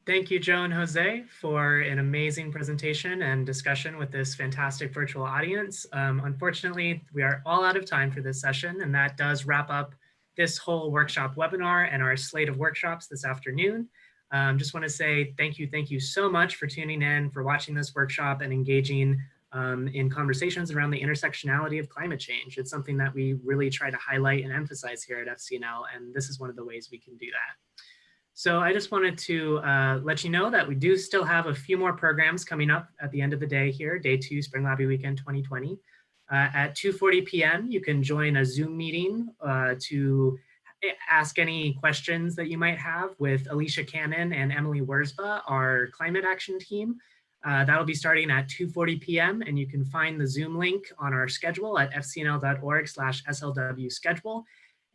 Thank you, Joe and Jose, for an amazing presentation and discussion with this fantastic virtual audience. Unfortunately, we are all out of time for this session, and that does wrap up this whole workshop webinar and our slate of workshops this afternoon. Just want to say thank you so much for tuning in, for watching this workshop and engaging in conversations around the intersectionality of climate change. It's something that we really try to highlight and emphasize here at FCNL, and this is one of the ways we can do that. So I just wanted to let you know that we do still have a few more programs coming up at the end of the day here, Day 2 Spring Lobby Weekend 2020. At 2:40 p.m., you can join a Zoom meeting to ask any questions that you might have with Alicia Cannon and Emily Wurzba, our climate action team. That'll be starting at 2:40 p.m. and you can find the Zoom link on our schedule at fcnl.org/SLW schedule.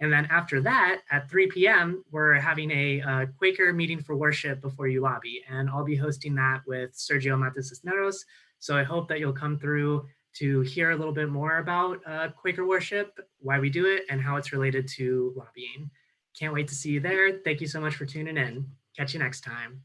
And then after that, at 3 p.m., we're having a Quaker meeting for worship before you lobby. And I'll be hosting that with Sergio Matos-Cisneros. So I hope that you'll come through to hear a little bit more about Quaker worship, why we do it, and how it's related to lobbying. Can't wait to see you there. Thank you so much for tuning in. Catch you next time.